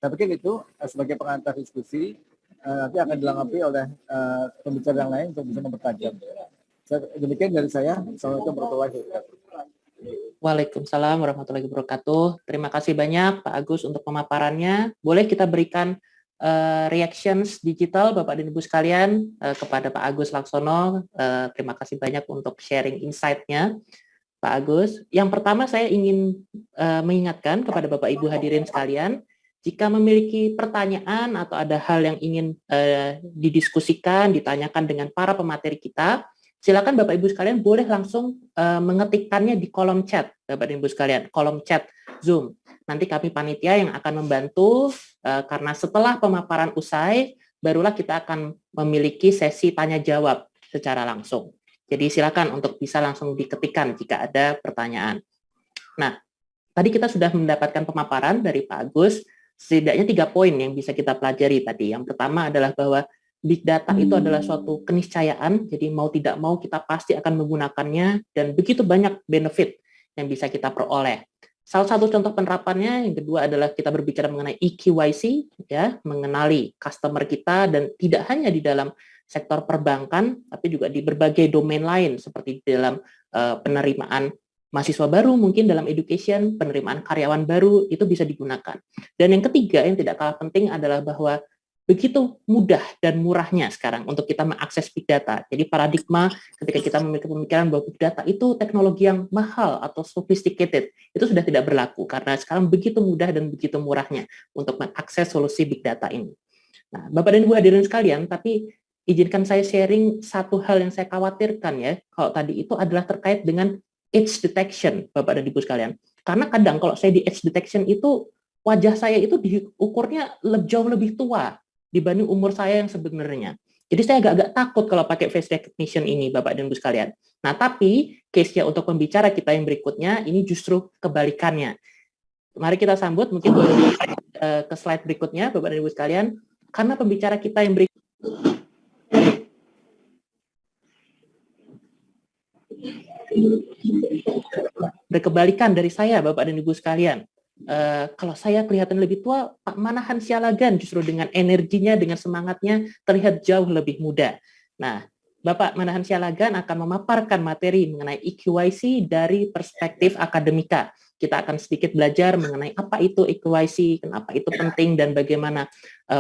Saya pikir itu sebagai pengantar diskusi nanti akan dilengkapi oleh pembicara yang lain untuk bisa mempertajam. Demikian dari saya. Assalamualaikum warahmatullahi wabarakatuh. Waalaikumsalam warahmatullahi wabarakatuh. Terima kasih banyak Pak Agus untuk pemaparannya. Boleh kita berikan reactions digital Bapak dan Ibu sekalian kepada Pak Agus Laksono. Terima kasih banyak untuk sharing insight-nya Pak Agus. Yang pertama saya ingin mengingatkan kepada Bapak Ibu hadirin sekalian, jika memiliki pertanyaan atau ada hal yang ingin didiskusikan, ditanyakan dengan para pemateri kita, silakan Bapak Ibu sekalian boleh langsung mengetikkannya di kolom chat, Bapak dan Ibu sekalian, kolom chat Zoom. Nanti kami panitia yang akan membantu, karena setelah pemaparan usai, barulah kita akan memiliki sesi tanya-jawab secara langsung. Jadi silakan untuk bisa langsung diketikkan jika ada pertanyaan. Nah, tadi kita sudah mendapatkan pemaparan dari Pak Agus, setidaknya 3 poin yang bisa kita pelajari tadi. Yang pertama adalah bahwa Big Data itu adalah suatu keniscayaan, jadi mau tidak mau kita pasti akan menggunakannya, dan begitu banyak benefit yang bisa kita peroleh. Salah satu contoh penerapannya, yang kedua adalah kita berbicara mengenai EQYC, ya, mengenali customer kita, dan tidak hanya di dalam sektor perbankan, tapi juga di berbagai domain lain, seperti di dalam penerimaan mahasiswa baru, mungkin dalam education, penerimaan karyawan baru, itu bisa digunakan. Dan yang ketiga, yang tidak kalah penting adalah bahwa begitu mudah dan murahnya sekarang untuk kita mengakses big data. Jadi paradigma ketika kita memiliki pemikiran bahwa big data itu teknologi yang mahal atau sophisticated, itu sudah tidak berlaku karena sekarang begitu mudah dan begitu murahnya untuk mengakses solusi big data ini. Nah, Bapak dan Ibu hadirin sekalian, tapi izinkan saya sharing satu hal yang saya khawatirkan ya, kalau tadi itu adalah terkait dengan age detection, Bapak dan Ibu sekalian. Karena kadang kalau saya di age detection itu, wajah saya itu diukurnya jauh lebih tua dibanding umur saya yang sebenarnya. Jadi saya agak-agak takut kalau pakai face recognition ini, Bapak dan Ibu sekalian. Nah, tapi case-nya untuk pembicara kita yang berikutnya, ini justru kebalikannya. Mari kita sambut, mungkin boleh ke slide berikutnya, Bapak dan Ibu sekalian. Karena pembicara kita yang berikutnya, berkebalikan dari saya, Bapak dan Ibu sekalian. Kalau saya kelihatan lebih tua, Pak Manahan Sialagan justru dengan energinya, dengan semangatnya terlihat jauh lebih muda. Nah, Bapak Manahan Sialagan akan memaparkan materi mengenai EQYC dari perspektif akademika. Kita akan sedikit belajar mengenai apa itu EQYC, kenapa itu penting, dan bagaimana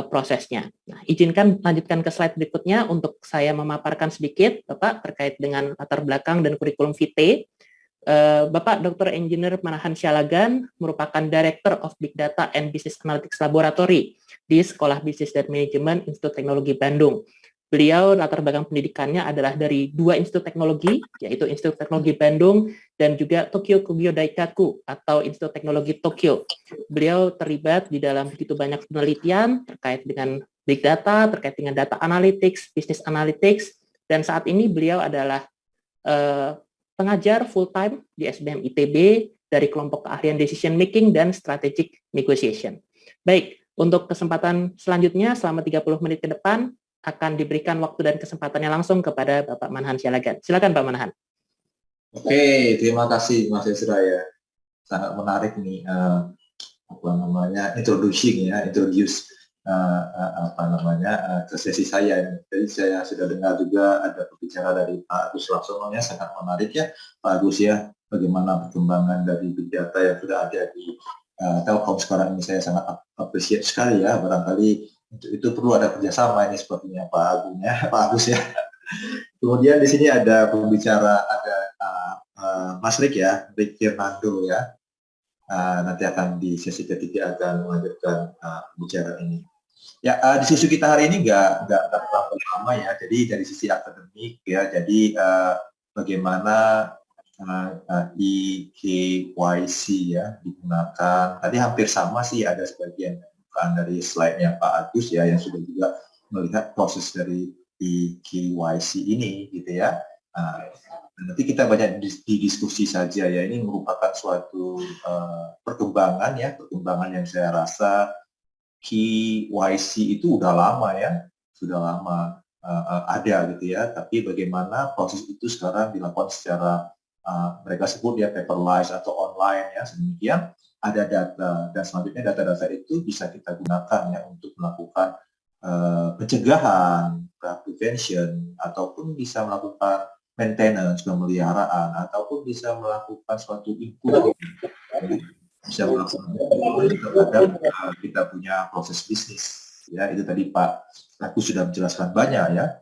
prosesnya. Nah, izinkan lanjutkan ke slide berikutnya untuk saya memaparkan sedikit, Bapak, terkait dengan latar belakang dan kurikulum vitae. Bapak Dr. Engineer Manahan Sialagan merupakan Director of Big Data and Business Analytics Laboratory di Sekolah Bisnis dan Manajemen Institut Teknologi Bandung. Beliau latar belakang pendidikannya adalah dari 2 institut teknologi, yaitu Institut Teknologi Bandung dan juga Tokyo Kogyo Daikaku atau Institut Teknologi Tokyo. Beliau terlibat di dalam begitu banyak penelitian terkait dengan Big Data, terkait dengan Data Analytics, Business Analytics, dan saat ini beliau adalah pengajar full-time di SBM ITB dari kelompok keahlian decision making dan strategic negotiation. Baik, untuk kesempatan selanjutnya selama 30 menit ke depan akan diberikan waktu dan kesempatannya langsung kepada Bapak Manahan Sialagan. Silakan Pak Manahan. Oke, terima kasih Mas Ezra ya. Sangat menarik nih introduce ke sesi saya. Jadi saya sudah dengar juga ada pembicara dari Pak Agus Laksono ya, sangat menarik ya Pak Agus ya, bagaimana perkembangan dari big data yang sudah ada di Telkom sekarang ini. Saya sangat appreciate sekali ya, barangkali itu perlu ada kerjasama ini sepertinya Pak Agus ya. Kemudian di sini ada pembicara, ada Mas Rick ya, Rick Fernando ya. Nanti akan di sesi ketiga akan melanjutkan pembicaraan ini. Ya, diskusi kita hari ini nggak terlalu lama ya. Jadi dari sisi akademik ya, jadi bagaimana EQYC ya digunakan. Tadi hampir sama sih, ada sebagian dari slide-nya Pak Agus ya yang sudah juga melihat proses dari EQYC ini gitu ya. Nanti kita banyak didiskusi saja ya. Ini merupakan suatu perkembangan yang saya rasa KYC itu udah lama ya, sudah lama ada gitu ya. Tapi bagaimana proses itu sekarang dilakukan secara mereka sebut ya paperless atau online ya, sedemikian ada data, dan selanjutnya data-data itu bisa kita gunakan ya untuk melakukan pencegahan, prevention, ataupun bisa melakukan maintenance, pemeliharaan, ataupun bisa melakukan suatu input, bisa melakukan terhadap kita punya proses bisnis. Ya, itu tadi Pak Agus sudah menjelaskan banyak ya,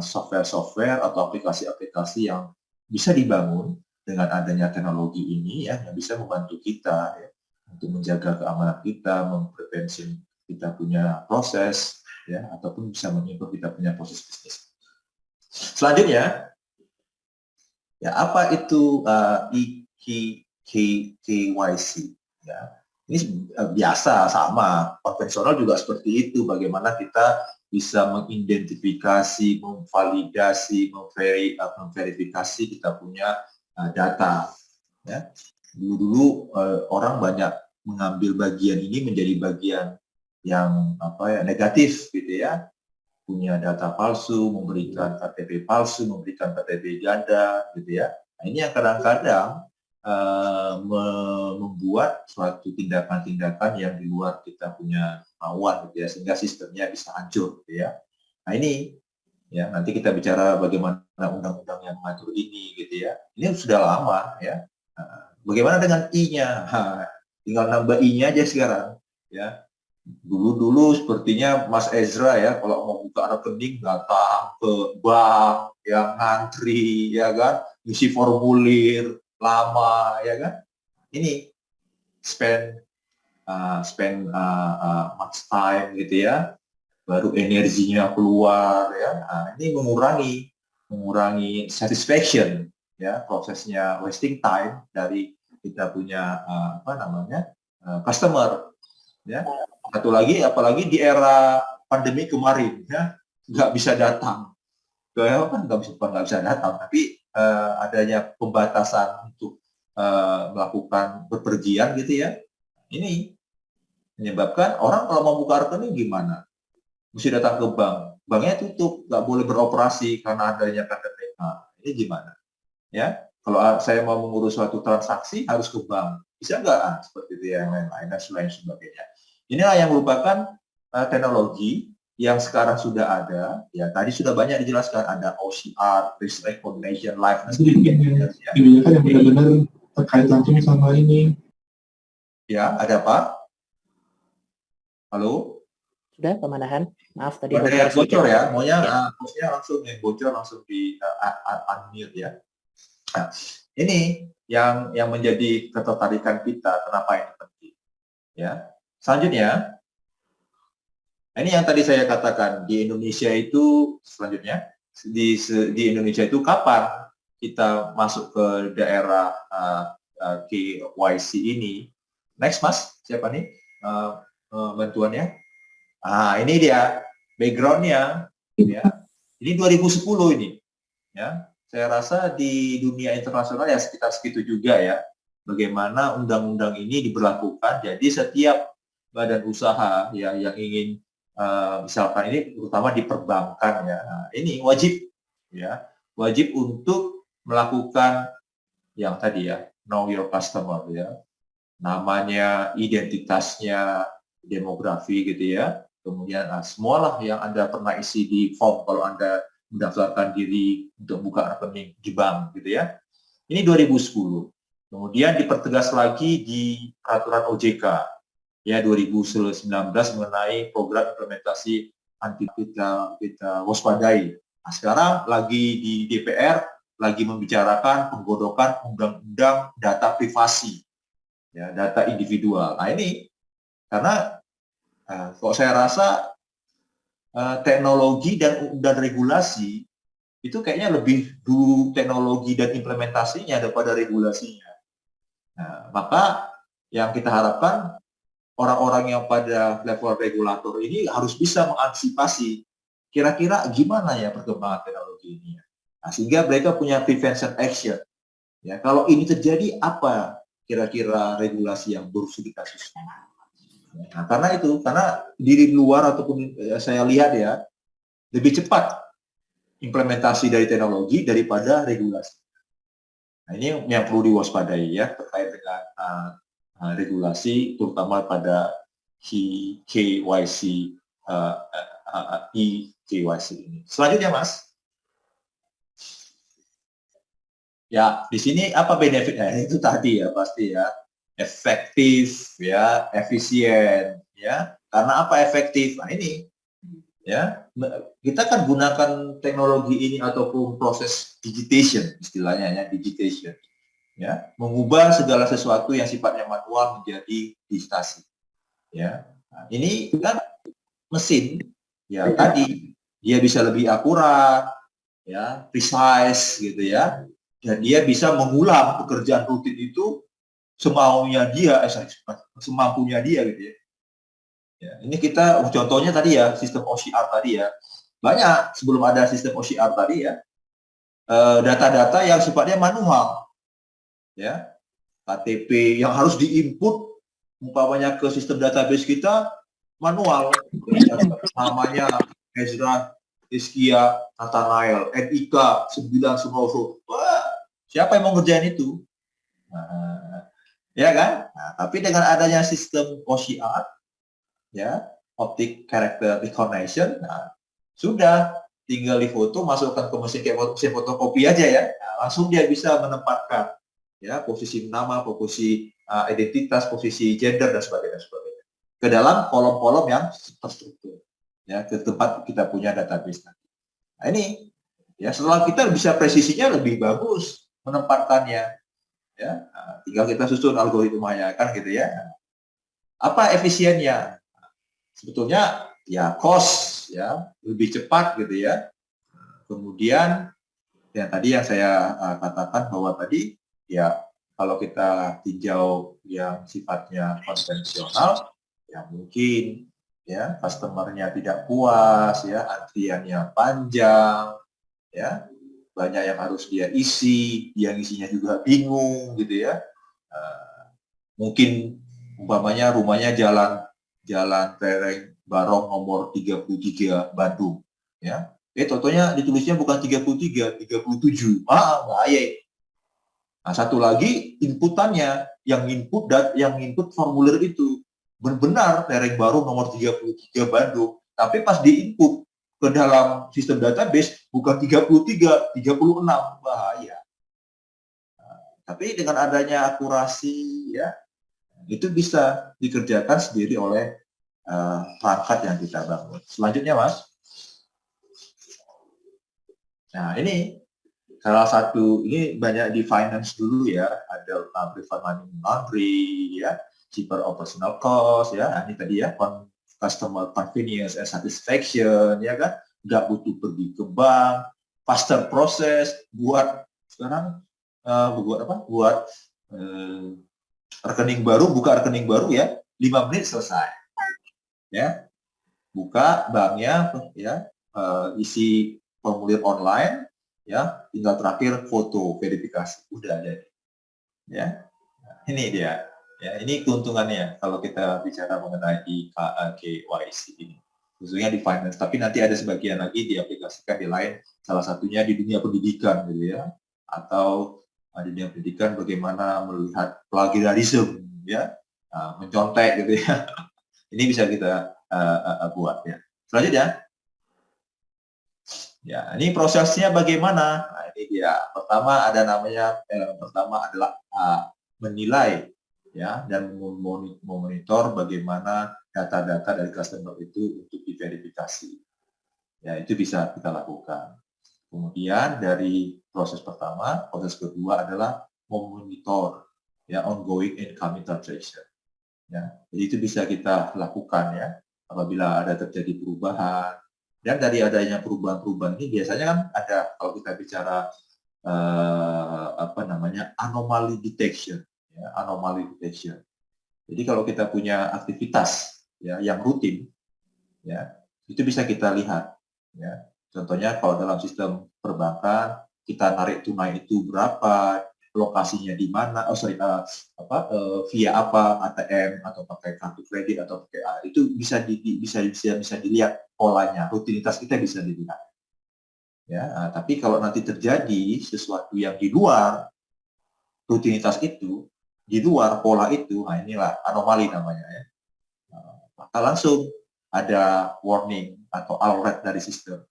software-software atau aplikasi-aplikasi yang bisa dibangun dengan adanya teknologi ini ya, yang bisa membantu kita ya, untuk menjaga keamanan kita, memprevensi kita punya proses ya, ataupun bisa mengimprove kita punya proses bisnis. Selanjutnya, ya apa itu KYC? Ya, ini biasa, sama konvensional juga seperti itu. Bagaimana kita bisa mengidentifikasi, memvalidasi, memverifikasi kita punya data. Ya. Dulu orang banyak mengambil bagian ini menjadi bagian yang negatif, gitu ya. Punya data palsu, memberikan KTP palsu, memberikan KTP ganda, gitu ya. Nah, ini yang kadang-kadang membuat suatu tindakan-tindakan yang di luar kita punya kemauan, gitu ya, sehingga sistemnya bisa hancur, gitu ya. Nah ini, ya nanti kita bicara bagaimana undang-undang yang mengatur ini, gitu ya. Ini sudah lama, ya. Bagaimana dengan I-nya? Tinggal nambah I-nya aja sekarang, ya. Dulu sepertinya Mas Ezra ya, kalau mau buka rekening datang ke bank, yang ngantri, ya kan, isi formulir lama, ya kan. Ini spend much time, gitu ya, baru energinya keluar, ya. Nah, ini mengurangi satisfaction, ya, prosesnya, wasting time dari kita punya customer, ya. Satu lagi, apalagi di era pandemi kemarin, ya, nggak bisa datang, nggak bisa datang, tapi adanya pembatasan untuk melakukan bepergian, gitu ya. Ini menyebabkan orang kalau mau buka rekening gimana? Mesti datang ke bank, banknya tutup, nggak boleh beroperasi karena adanya pandemi. Nah, ini gimana? Ya, kalau saya mau mengurus suatu transaksi harus ke bank, bisa nggak? Seperti itu yang lain-lain dan sebagainya. Inilah yang merupakan teknologi yang sekarang sudah ada. Ya, tadi sudah banyak dijelaskan, ada OCR, face recognition, liveness. Kebijakan yang benar-benar terkait langsung sama ini. Ya, ada Pak? Halo? Sudah, Pak Manahan? Maaf tadi Ada bocor ya, maunya ya. langsung bocor langsung di unmute ya. Nah, ini yang menjadi ketertarikan kita, kenapa ini penting. Ya. Selanjutnya, ini yang tadi saya katakan, di Indonesia itu, selanjutnya, di Indonesia itu kapan kita masuk ke daerah KYC ini? Next, Mas, siapa nih bantuannya? Ini dia background-nya, ya. Ini 2010 ini, ya. Saya rasa di dunia internasional ya sekitar segitu juga ya. Bagaimana undang-undang ini diberlakukan, jadi setiap badan usaha ya yang ingin misalkan ini terutama di perbankan ya, ini wajib untuk melakukan yang tadi ya, know your customer ya, namanya, identitasnya, demografi, gitu ya, kemudian semualah yang Anda pernah isi di form kalau Anda mendaftarkan diri untuk buka rekening di bank, gitu ya. Ini 2010. Kemudian dipertegas lagi di peraturan OJK ya 2019 mengenai program implementasi anti kita waspadai. Nah, sekarang lagi di DPR lagi membicarakan penggodokan undang-undang data privasi, ya, data individual. Nah ini karena kok saya rasa teknologi dan regulasi itu kayaknya lebih dulu teknologi dan implementasinya daripada regulasinya. Nah, maka yang kita harapkan orang-orang yang pada level regulator ini harus bisa mengantisipasi kira-kira gimana ya perkembangan teknologi ini. Nah, sehingga mereka punya prevention action. Ya, kalau ini terjadi apa kira-kira regulasi yang harus kita susun. Nah, karena di luar ataupun saya lihat ya lebih cepat implementasi dari teknologi daripada regulasi. Nah, ini yang perlu diwaspadai ya terkait dengan regulasi, terutama pada KYC, e-KYC ini. Selanjutnya, Mas. Ya, di sini apa benefitnya? Itu tadi ya, pasti ya. Efektif, ya, efisien, ya. Karena apa efektif? Nah, ini, ya. Kita kan gunakan teknologi ini ataupun proses digitation, istilahnya ya, digitation. Ya, mengubah segala sesuatu yang sifatnya manual menjadi digitasi. Ya. Nah, ini kan mesin, ya tadi dia bisa lebih akurat, ya, precise gitu ya. Dan dia bisa mengulang pekerjaan rutin itu semaunya dia, semampunya dia gitu ya. Ya, ini kita contohnya tadi ya, sistem OCR tadi ya. Banyak sebelum ada sistem OCR tadi ya, data-data yang sifatnya manual. Ya. KTP yang harus diinput umpamanya ke sistem database kita manual. Namanya Ezra Iskia Nathanael, NIK 990. Wah, siapa yang mau ngerjain itu? Nah, ya kan? Nah, tapi dengan adanya sistem OCR, ya, Optic Character Recognition, nah, sudah tinggal di foto, masukkan ke mesin fotokopi aja ya, nah, langsung dia bisa menempatkan ya posisi nama, posisi identitas, posisi gender dan sebagainya ke dalam kolom-kolom yang terstruktur ya, ke tempat kita punya database nanti. Nah, ini ya setelah kita bisa presisinya lebih bagus menempatkannya ya, nah, tinggal kita susun algoritmanya kan gitu ya. Apa efisiennya? Sebetulnya ya cost ya, lebih cepat gitu ya. Kemudian yang tadi yang saya katakan bahwa tadi ya kalau kita tinjau yang sifatnya konvensional ya mungkin ya customer-nya tidak puas ya, antriannya panjang ya, banyak yang harus dia isi, yang isinya juga bingung gitu ya. Mungkin umpamanya rumahnya jalan Lereng Barong nomor 33 Bandung ya. Contohnya ditulisnya bukan 33, 37. Bahaya. Nah, satu lagi inputannya, yang input formulir itu benar Lereng Barong nomor 33 Bandung, tapi pas diinput ke dalam sistem database bukan 33, 36. Bahaya. Nah, tapi dengan adanya akurasi ya, itu bisa dikerjakan sendiri oleh perangkat yang kita bangun. Selanjutnya, Mas. Nah, ini salah satu, ini banyak di finance dulu ya, ada preferred money laundry, ya, cheaper operational cost, ya, nah, ini tadi ya, customer convenience and satisfaction, ya kan, nggak butuh pergi ke bank, faster process, buat sekarang buat rekening baru, buka rekening baru ya, 5 menit selesai, ya, buka banknya, ya, isi formulir online, ya, tinggal terakhir foto verifikasi, udah jadi, ya. Nah, ini dia, ya, ini keuntungannya kalau kita bicara mengenai KYC ini, khususnya di finance. Tapi nanti ada sebagian lagi diaplikasikan di lain, salah satunya di dunia pendidikan, gitu ya, atau di dunia pendidikan bagaimana melihat plagiarisme, ya, mencontek, gitu ya. Ini bisa kita buat, ya. Selanjutnya. Ya, ini prosesnya bagaimana? Nah, ini dia. Pertama ada namanya, pertama adalah menilai ya dan memonitor bagaimana data-data dari customer itu untuk diverifikasi. Ya, itu bisa kita lakukan. Kemudian dari proses pertama, proses kedua adalah memonitor ya ongoing incoming transaction. Ya, jadi itu bisa kita lakukan ya apabila ada terjadi perubahan. Dan dari adanya perubahan-perubahan ini biasanya kan ada, kalau kita bicara anomaly detection, ya, anomaly detection. Jadi kalau kita punya aktivitas ya yang rutin, ya itu bisa kita lihat. Ya, contohnya kalau dalam sistem perbankan kita narik tunai itu berapa, lokasinya di mana, via apa, ATM atau pakai kartu kredit atau pakai itu bisa dilihat polanya, rutinitas kita bisa dilihat. Ya, tapi kalau nanti terjadi sesuatu yang di luar rutinitas itu, di luar pola itu, nah inilah anomali namanya ya. Maka langsung ada warning atau alert dari sistem.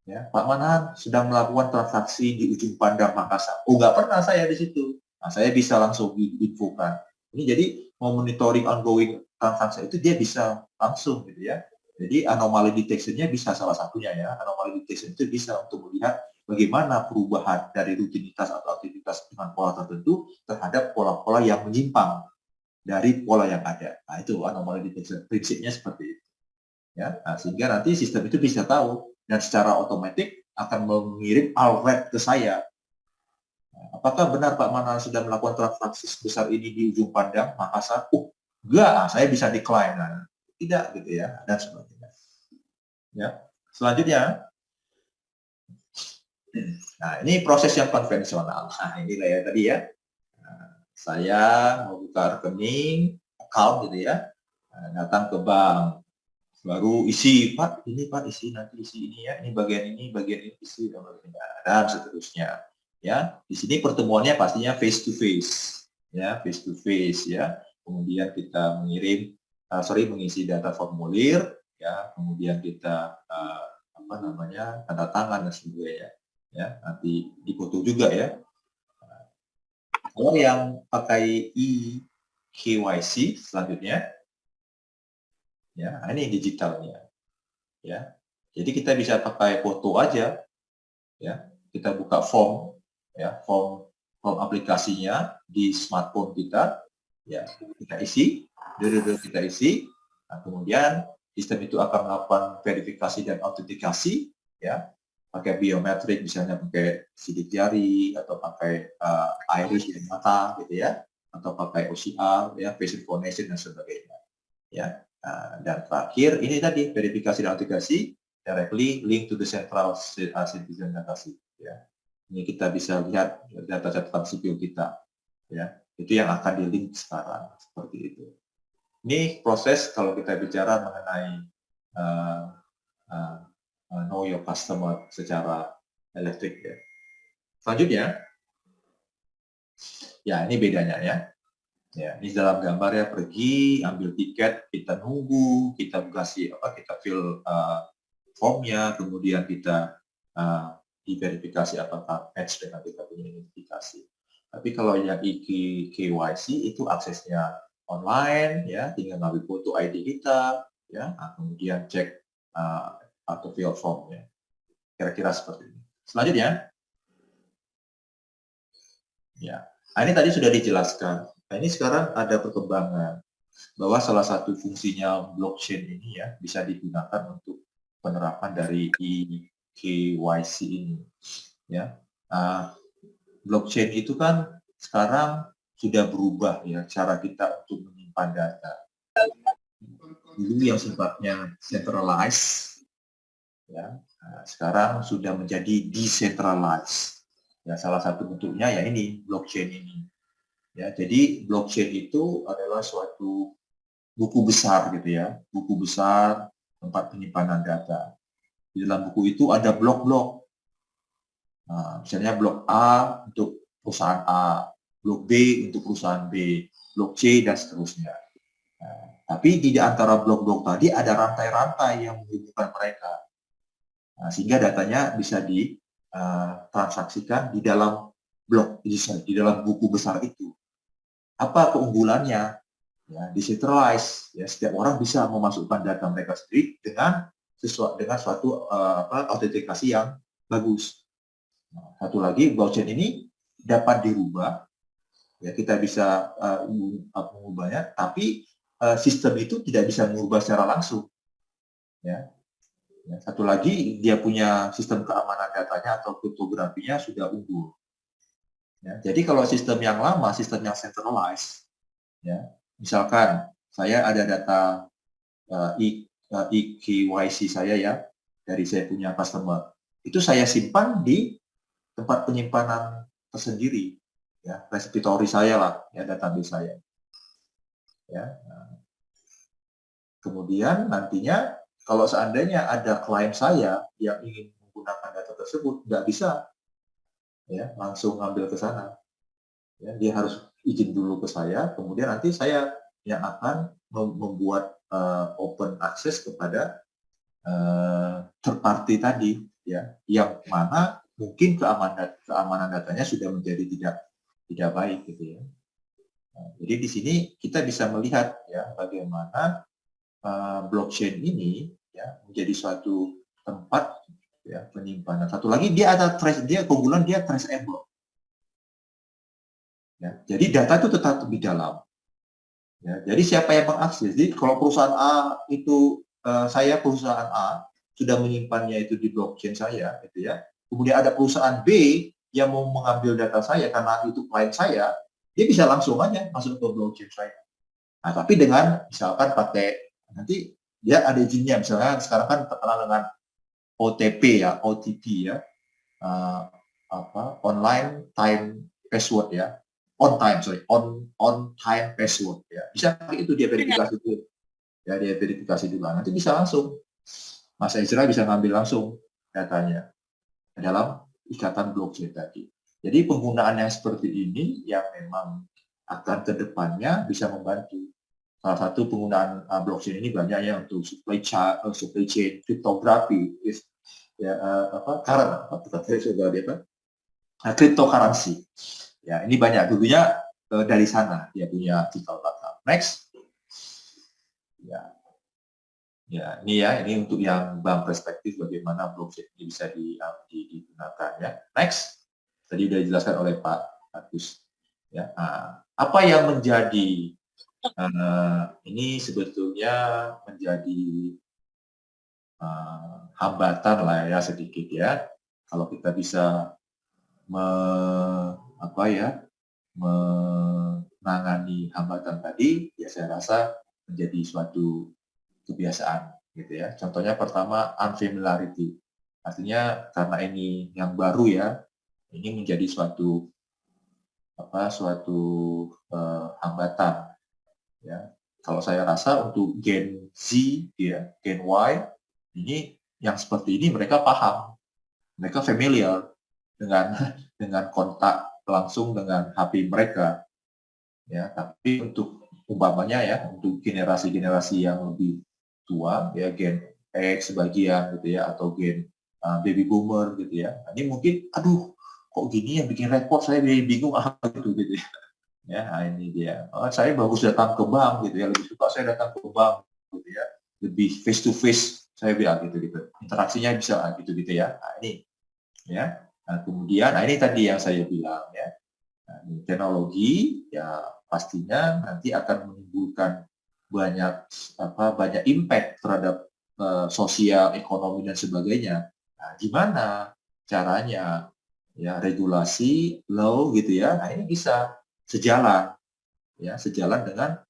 Ya, Pak Manan sedang melakukan transaksi di ujung pandang Makassar. Oh, nggak pernah saya di situ. Nah, saya bisa langsung infokan. Ini jadi monitoring ongoing transaksi itu dia bisa langsung gitu ya. Jadi anomaly detection-nya bisa salah satunya ya. Anomaly detection itu bisa untuk melihat bagaimana perubahan dari rutinitas atau aktivitas dengan pola tertentu terhadap pola-pola yang menyimpang dari pola yang ada. Nah, itu anomaly detection. Prinsipnya seperti itu. Ya, nah, sehingga nanti sistem itu bisa tahu dan secara otomatis akan mengirim alert ke saya. Nah, apakah benar Pak Manan sudah melakukan transaksi sebesar ini di ujung pandang Makassar? Enggak, saya bisa decline. Nah, tidak gitu ya, dan sebagainya. Ya, selanjutnya, nah ini proses yang konvensional. Nah, inilah ya tadi ya. Nah, saya membuka rekening, account gitu ya, datang ke bank. Baru isi, Pak, ini Pak, isi nanti isi ini ya, ini bagian ini isi dan seterusnya. Ya, di sini pertemuannya pastinya face to face, ya, face to face ya. Kemudian kita mengisi data formulir, ya, kemudian kita tanda tangan dan sebagainya, ya, nanti dipoto juga ya. Kalau yang pakai KYC selanjutnya. Ya, ini digitalnya. Ya. Jadi kita bisa pakai foto aja. Ya. Kita buka form ya, form aplikasinya di smartphone kita. Ya, kita isi, kita isi. Nah, kemudian sistem itu akan melakukan verifikasi dan autentikasi ya. Pakai biometrik misalnya pakai sidik jari atau pakai iris di mata gitu ya, atau pakai OCR ya, face recognition dan sebagainya. Ya. Dan terakhir ini tadi verifikasi dan autentikasi directly link to the central citizen data sheet. Ya. Ini kita bisa lihat data catatan sipil kita. Ya. Itu yang akan di link sekarang seperti itu. Ini proses kalau kita bicara mengenai know your customer secara elektrik ya. Selanjutnya, ya ini bedanya ya. Ya, ini dalam gambar ya, pergi ambil tiket, kita nunggu, kita kita fill formnya, kemudian kita diverifikasi apakah match dengan kita punya identifikasi. Tapi kalau yang KYC itu aksesnya online, ya, tinggal ngambil foto ID kita, ya, kemudian cek atau fill formnya. Kira-kira seperti ini. Selanjutnya, ya, ini tadi sudah dijelaskan. Nah, ini sekarang ada perkembangan bahwa salah satu fungsinya blockchain ini ya bisa digunakan untuk penerapan dari KYC ini. Ya, blockchain itu kan sekarang sudah berubah ya cara kita untuk menyimpan data. Dulu yang sifatnya centralized, ya, sekarang sudah menjadi decentralized. Ya, salah satu bentuknya ya ini blockchain ini. Ya, jadi blockchain itu adalah suatu buku besar gitu ya, buku besar tempat penyimpanan data. Di dalam buku itu ada blok-blok. Nah, misalnya blok A untuk perusahaan A, blok B untuk perusahaan B, blok C dan seterusnya. Nah, tapi di antara blok-blok tadi ada rantai-rantai yang menghubungkan mereka. Nah, sehingga datanya bisa ditransaksikan di dalam blok, di dalam buku besar itu. Apa keunggulannya? Ya, decentralized, ya, setiap orang bisa memasukkan data mereka sendiri dengan suatu autentikasi yang bagus. Nah, satu lagi, blockchain ini dapat dirubah, ya, kita bisa mengubahnya, tapi sistem itu tidak bisa mengubah secara langsung. Ya. Ya, satu lagi, dia punya sistem keamanan datanya atau kriptografinya sudah unggul. Ya, jadi kalau sistem yang lama, sistem yang centralized, ya, misalkan saya ada data KYC saya ya, dari saya punya customer, itu saya simpan di tempat penyimpanan tersendiri, ya, repository saya lah, ya, database saya. Ya. Nah, kemudian nantinya kalau seandainya ada klien saya yang ingin menggunakan data tersebut, nggak bisa, ya, langsung ngambil ke sana. Ya, dia harus izin dulu ke saya, kemudian nanti saya yang akan membuat open access kepada third party tadi, ya, yang mana mungkin keamanan datanya sudah menjadi tidak baik gitu ya. Nah, jadi di sini kita bisa melihat ya bagaimana blockchain ini ya menjadi suatu tempat ya penyimpanan. Satu lagi dia ada keunggulan dia traceable. Ya, jadi data itu tetap di dalam. Ya, jadi siapa yang mengakses? Jadi kalau perusahaan A itu saya perusahaan A sudah menyimpannya itu di blockchain saya, gitu ya. Kemudian ada perusahaan B yang mau mengambil data saya karena itu klien saya, dia bisa langsung aja masuk ke blockchain saya. Nah, tapi dengan misalkan pakai nanti dia ada izinnya, misalnya sekarang kan terkenal dengan OTP ya, OTP ya, online time password ya. On time password ya. Bisa itu dia verifikasi dulu. Ya, dia verifikasi dulu. Nanti bisa langsung Mas Ezra bisa ngambil langsung datanya dalam ikatan blockchain tadi. Jadi penggunaan yang seperti ini yang memang akan ke depannya bisa membantu. Salah satu penggunaan blockchain ini banyaknya untuk supply chain cryptography ya cryptocurrency. Ya, ini banyak dulunya dari sana dia punya digital platform. Next. Ya, ini untuk yang bank perspektif bagaimana blockchain ini bisa digunakan ya. Next. Tadi sudah dijelaskan oleh Pak Agus. Ya, apa yang menjadi ini sebetulnya menjadi hambatan lah ya sedikit ya. Kalau kita bisa menangani hambatan tadi, ya saya rasa menjadi suatu kebiasaan gitu ya. Contohnya pertama unfamiliarity. Artinya karena ini yang baru ya, ini menjadi suatu hambatan ya. Kalau saya rasa untuk Gen Z ya, Gen Y ini yang seperti ini mereka paham. Mereka familiar dengan kontak langsung dengan HP mereka. Ya, tapi untuk umpamanya ya, untuk generasi-generasi yang lebih tua ya Gen X sebagian gitu ya atau Gen baby boomer gitu ya. Ini mungkin aduh kok gini yang bikin repot saya bingung gitu ya. Ya, ini dia. Saya bagus datang ke bank gitu ya, lebih suka saya datang ke bank gitu ya. Lebih face to face saya bilang gitu. Interaksinya bisa gitu ya. Nah, ini ya. Nah, kemudian ini tadi yang saya bilang ya. Nah, ini teknologi ya pastinya nanti akan menimbulkan banyak impact terhadap sosial, ekonomi dan sebagainya. Nah, gimana caranya ya regulasi, law gitu ya. Nah, ini bisa sejalan dengan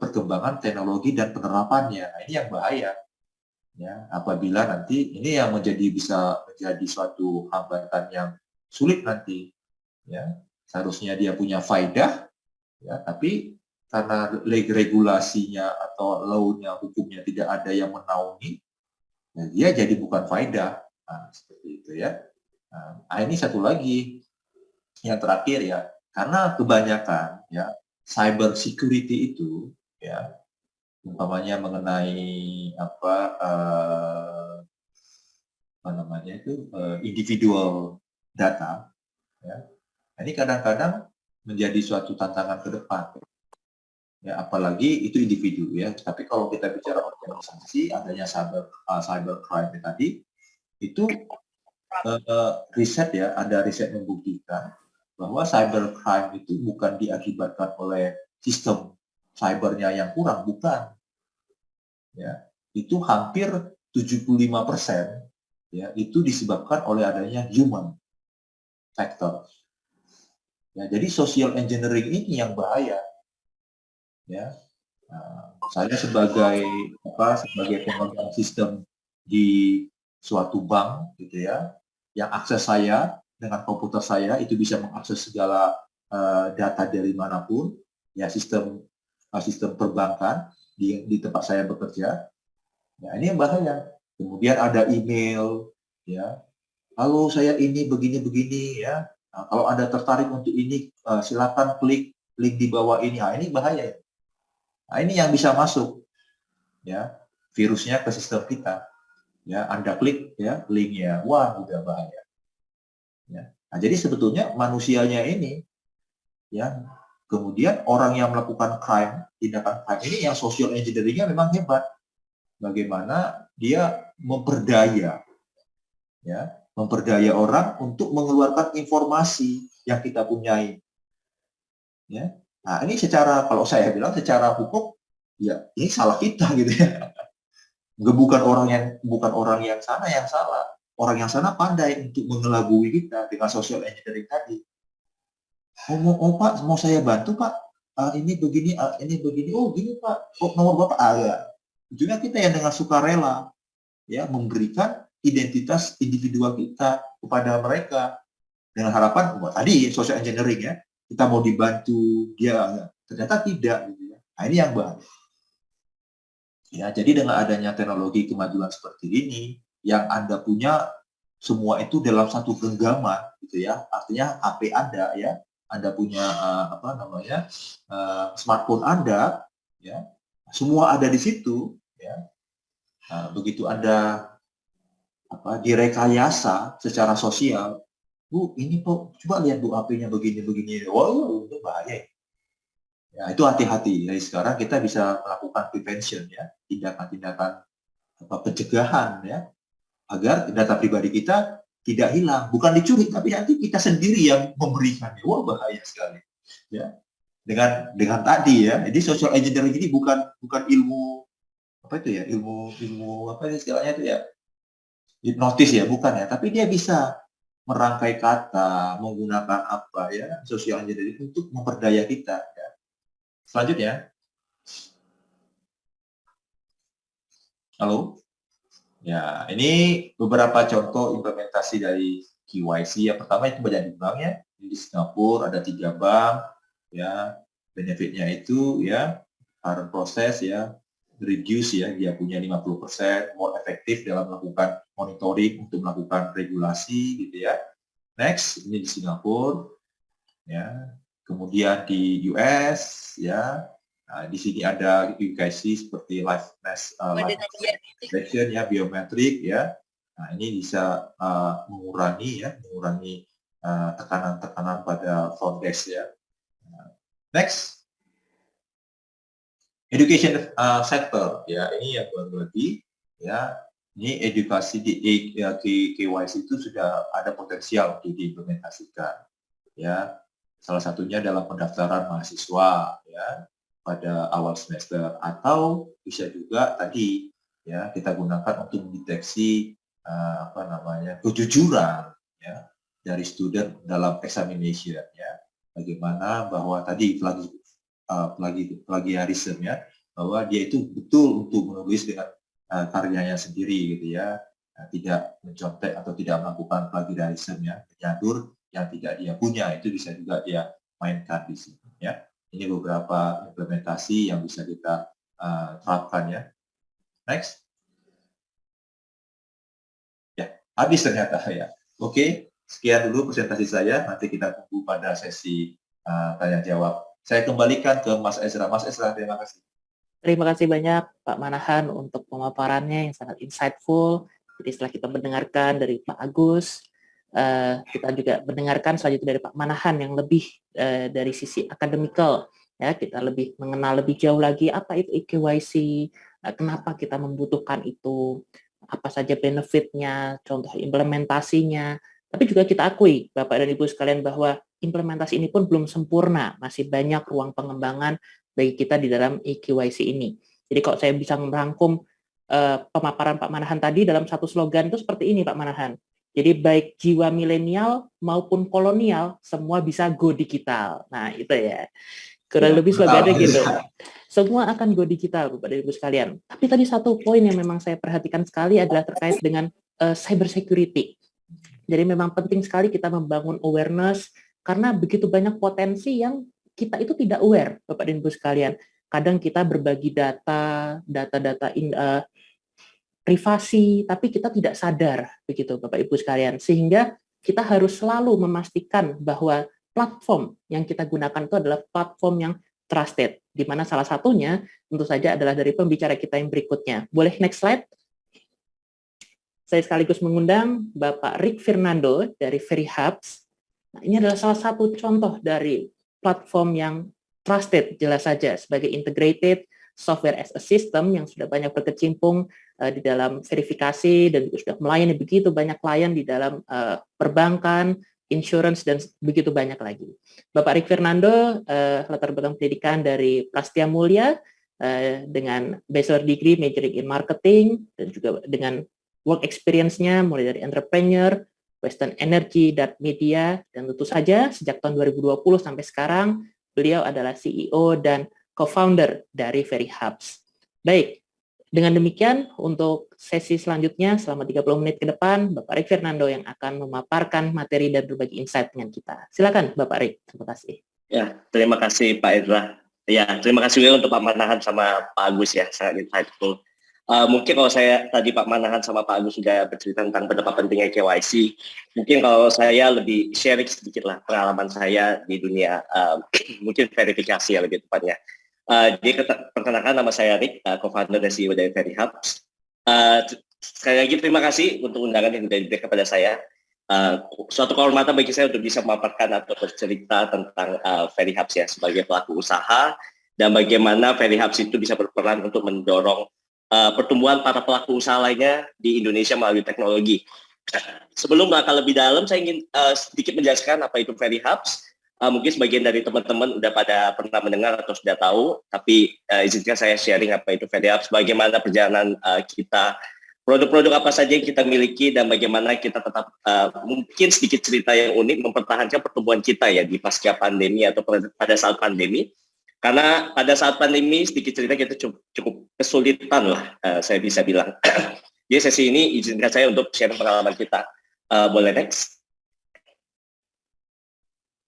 perkembangan teknologi dan penerapannya. Nah, ini yang bahaya. Ya, apabila nanti ini yang bisa menjadi suatu hambatan yang sulit nanti. Ya, seharusnya dia punya faidah ya, tapi karena regulasinya atau law-nya, hukumnya tidak ada yang menaungi, ya dia jadi bukan faedah. Nah, seperti itu ya. Nah, ini satu lagi yang terakhir ya, karena kebanyakan ya cyber security itu ya, umpamanya mengenai individual data ya. Ini kadang-kadang menjadi suatu tantangan ke depan. Ya, apalagi itu individu ya. Tapi kalau kita bicara organisasi, adanya cyber crime tadi, itu riset ya, ada riset membuktikan bahwa cyber crime itu bukan diakibatkan oleh sistem cybernya yang kurang, bukan. Ya, itu hampir 75% ya, itu disebabkan oleh adanya human factor. Ya, jadi social engineering ini yang bahaya. Ya, saya sebagai pemegang sistem di suatu bank gitu ya, yang akses saya dengan komputer saya itu bisa mengakses segala data dari manapun, ya sistem perbankan di tempat saya bekerja. Ya, ini yang bahaya. Kemudian ada email, ya, halo saya ini begini-begini ya. Nah, kalau Anda tertarik untuk ini, silakan klik link di bawah ini, nah ini bahaya. Nah ini yang bisa masuk, ya, virusnya ke sistem kita. Ya, Anda klik ya linknya, wah udah bahaya. Ya. Nah, jadi sebetulnya manusianya ini, ya, kemudian orang yang melakukan crime, tindakan crime ini yang social engineering-nya memang hebat. Bagaimana dia memperdaya, ya, memperdaya orang untuk mengeluarkan informasi yang kita punyai. Ya. Nah, ini secara, kalau saya bilang secara hukum, ya ini salah kita gitu ya. Bukan orang yang sana yang salah. Orang yang sana pandai untuk mengelabui kita dengan social engineering tadi. Oh Pak, mau saya bantu Pak. Ini begini, ini begini. Oh gini Pak. Oh nomor Bapak ya. Ujungnya kita yang dengan sukarela ya memberikan identitas individual kita kepada mereka dengan harapan tadi social engineering ya. Kita mau dibantu dia, ternyata tidak gitu ya. Nah, ini yang bahaya. Ya, jadi dengan adanya teknologi kemajuan seperti ini, yang Anda punya semua itu dalam satu genggaman, gitu ya. Artinya HP Anda, ya, Anda punya smartphone Anda, ya, semua ada di situ, ya. Nah, begitu Anda direkayasa secara sosial, Bu, ini kok coba lihat Bu HP-nya begini-begini, wow, itu bahaya. Ya, itu hati-hati. Dari sekarang kita bisa melakukan prevention ya, tindakan-tindakan pencegahan ya, agar data pribadi kita tidak hilang, bukan dicuri, tapi nanti kita sendiri yang memberikannya. Wah, bahaya sekali. Ya. Dengan tadi ya. Jadi social engineering ini bukan ilmu apa itu ya? Ilmu apa istilahnya itu ya? Hipnotis ya, bukan ya, tapi dia bisa merangkai kata, menggunakan apa ya, social engineering untuk memperdaya kita ya. Selanjutnya, halo, ya ini beberapa contoh implementasi dari KYC. Yang pertama itu banyak di bank ya, di Singapura ada 3 bank, ya benefitnya itu ya current proses ya reduce ya, dia punya 50% more efektif dalam melakukan monitoring untuk melakukan regulasi gitu ya. Next ini di Singapura ya, kemudian di US ya. Nah, di sini ada UKC seperti liveness detection ya, biometrik ya. Nah, ini bisa mengurangi tekanan-tekanan pada front desk ya. Next, education sector ya, ini yang baru lagi ya. Ini edukasi di KYC itu sudah ada potensial untuk diimplementasikan ya. Salah satunya dalam pendaftaran mahasiswa ya pada awal semester, atau bisa juga tadi ya kita gunakan untuk mendeteksi kejujuran ya dari student dalam examination ya. Bagaimana bahwa tadi plagiarisme ya, bahwa dia itu betul untuk menulis dengan karyanya sendiri gitu ya, tidak mencontek atau tidak melakukan plagiarisme ya, penyadur yang tidak dia punya, itu bisa juga dia mainkan di sini ya. Ini beberapa implementasi yang bisa kita terapkan ya. Next. Ya, habis ternyata ya. Oke, sekian dulu presentasi saya. Nanti kita tunggu pada sesi tanya jawab. Saya kembalikan ke Mas Ezra. Mas Ezra, terima kasih. Terima kasih banyak Pak Manahan untuk pemaparannya yang sangat insightful. Jadi setelah kita mendengarkan dari Pak Agus, kita juga mendengarkan selanjutnya dari Pak Manahan yang lebih dari sisi akademikal, ya, kita lebih mengenal lebih jauh lagi apa itu KYC, kenapa kita membutuhkan itu, apa saja benefitnya, contoh implementasinya. Tapi juga kita akui Bapak dan Ibu sekalian bahwa implementasi ini pun belum sempurna, masih banyak ruang pengembangan bagi kita di dalam KYC ini. Jadi kalau saya bisa merangkum pemaparan Pak Manahan tadi dalam satu slogan itu seperti ini Pak Manahan. Jadi baik jiwa milenial maupun kolonial semua bisa go digital. Nah itu ya, kurang lebih slogannya gitu. Semua akan go digital Bapak dan Ibu sekalian. Tapi tadi satu poin yang memang saya perhatikan sekali adalah terkait dengan cyber security. Jadi memang penting sekali kita membangun awareness karena begitu banyak potensi yang kita itu tidak aware Bapak dan Ibu sekalian. Kadang kita berbagi data privasi, tapi kita tidak sadar begitu Bapak Ibu sekalian, sehingga kita harus selalu memastikan bahwa platform yang kita gunakan itu adalah platform yang trusted, di mana salah satunya tentu saja adalah dari pembicara kita yang berikutnya. Boleh next slide? Saya sekaligus mengundang Bapak Rick Fernando dari VeryHubs. Nah, ini adalah salah satu contoh dari platform yang trusted, jelas saja, sebagai integrated software as a system yang sudah banyak berkecimpung di dalam verifikasi dan juga sudah melayani begitu banyak klien di dalam perbankan, insurance, dan begitu banyak lagi. Bapak Rick Fernando, latar belakang pendidikan dari Prastia Mulia, dengan bachelor degree majoring in marketing, dan juga dengan work experience-nya mulai dari entrepreneur, Western Energy, dan media, dan tentu saja sejak tahun 2020 sampai sekarang, beliau adalah CEO dan co-founder dari VeryHubs. Baik, dengan demikian untuk sesi selanjutnya selama 30 menit ke depan, Bapak Rick Fernando yang akan memaparkan materi dan berbagi insight dengan kita. Silakan Bapak Rick, terima kasih. Ya, terima kasih Pak Edra. Ya, terima kasih juga untuk Pak Manahan sama Pak Agus ya, sangat insightful. Mungkin kalau saya tadi Pak Manahan sama Pak Agus sudah bercerita tentang betapa pentingnya KYC, mungkin kalau saya lebih sharing sedikit lah pengalaman saya di dunia mungkin verifikasi ya lebih tepatnya. Jadi perkenalkan, nama saya Rick, co-founder dan CEO dari VeryHubs. Sekali lagi terima kasih untuk undangan yang sudah diberikan kepada saya. Suatu kehormatan bagi saya untuk bisa memaparkan atau bercerita tentang VeryHubs ya sebagai pelaku usaha dan bagaimana VeryHubs itu bisa berperan untuk mendorong pertumbuhan para pelaku usaha lainnya di Indonesia melalui teknologi. Sebelum melangkah lebih dalam, saya ingin sedikit menjelaskan apa itu VeryHubs. Mungkin sebagian dari teman-teman udah pada pernah mendengar atau sudah tahu, tapi izinkan saya sharing apa itu VeryHubs, bagaimana perjalanan kita, produk-produk apa saja yang kita miliki, dan bagaimana kita tetap mungkin sedikit cerita yang unik mempertahankan pertumbuhan kita ya di pasca pandemi atau pada saat pandemi. Karena pada saat pandemi sedikit cerita kita cukup kesulitan lah, saya bisa bilang. Jadi sesi ini izinkan saya untuk share pengalaman kita. Boleh next?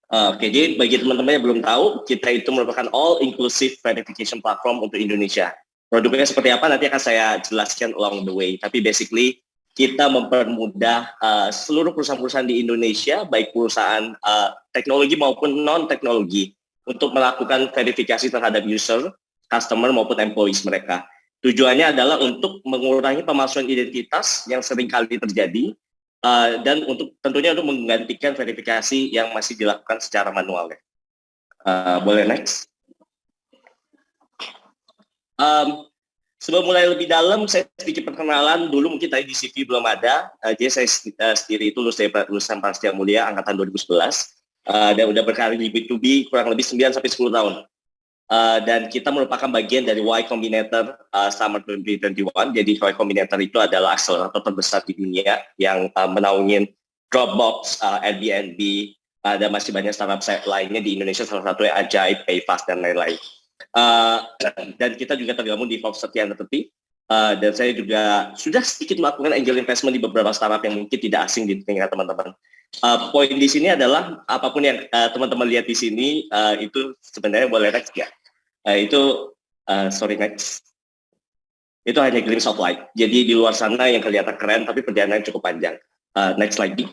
Oke, jadi bagi teman-teman yang belum tahu, kita itu merupakan all-inclusive verification platform untuk Indonesia. Produknya seperti apa nanti akan saya jelaskan along the way. Tapi basically kita mempermudah seluruh perusahaan-perusahaan di Indonesia, baik perusahaan teknologi maupun non-teknologi, untuk melakukan verifikasi terhadap user, customer maupun employees mereka. Tujuannya adalah untuk mengurangi pemalsuan identitas yang sering kali terjadi, dan tentunya untuk menggantikan verifikasi yang masih dilakukan secara manual. Boleh next? Sebelum mulai lebih dalam, saya sedikit perkenalan dulu, mungkin tadi di CV belum ada. Jadi saya sendiri itu lulusan Prastia Mulia angkatan 2011. Dan udah berkarir di B2B kurang lebih 9-10 tahun. Dan kita merupakan bagian dari Y Combinator Summer 2021. Jadi Y Combinator itu adalah akselerator terbesar di dunia yang menaungin Dropbox, Airbnb, dan masih banyak startup lainnya di Indonesia, salah satunya Ajaib, Payfast, dan lain-lain. Dan kita juga tergabung di Forbes 330. Dan saya juga sudah sedikit melakukan angel investment di beberapa startup yang mungkin tidak asing di telinga teman-teman. Poin di sini adalah apapun yang teman-teman lihat di sini itu sebenarnya boleh next ya. Sorry next. Itu hanya glimpse of light. Jadi di luar sana yang kelihatan keren tapi perjalanan cukup panjang. Next lagi.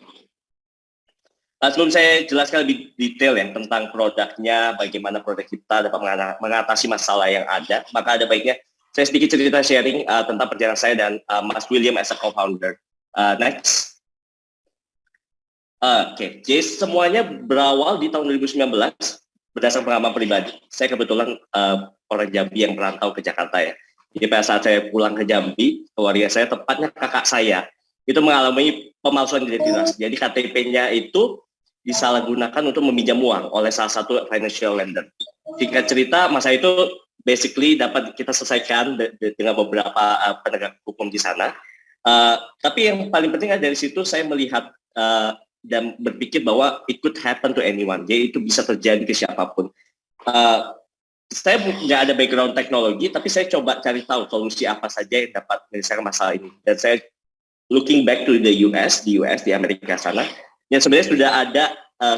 Sebelum saya jelaskan lebih detail ya tentang produknya, bagaimana produk kita dapat mengatasi masalah yang ada, maka ada baiknya saya sedikit cerita sharing tentang perjalanan saya dan Mas William as a co-founder. Next. Oke, jadi semuanya berawal di tahun 2019 berdasarkan pengalaman pribadi. Saya kebetulan orang Jambi yang merantau ke Jakarta ya. Jadi pada saat saya pulang ke Jambi, keluarga saya, tepatnya kakak saya, itu mengalami pemalsuan identitas. Jadi KTP-nya itu disalahgunakan untuk meminjam uang oleh salah satu financial lender. Singkat cerita, masa itu basically dapat kita selesaikan dengan beberapa penegak hukum di sana. Tapi yang paling penting dari situ saya melihat dan berpikir bahwa it could happen to anyone. Jadi itu bisa terjadi ke siapapun. Saya nggak ada background teknologi, tapi saya coba cari tahu solusi apa saja yang dapat menyelesaikan masalah ini. Dan saya looking back to the US, di Amerika sana, yang sebenarnya sudah ada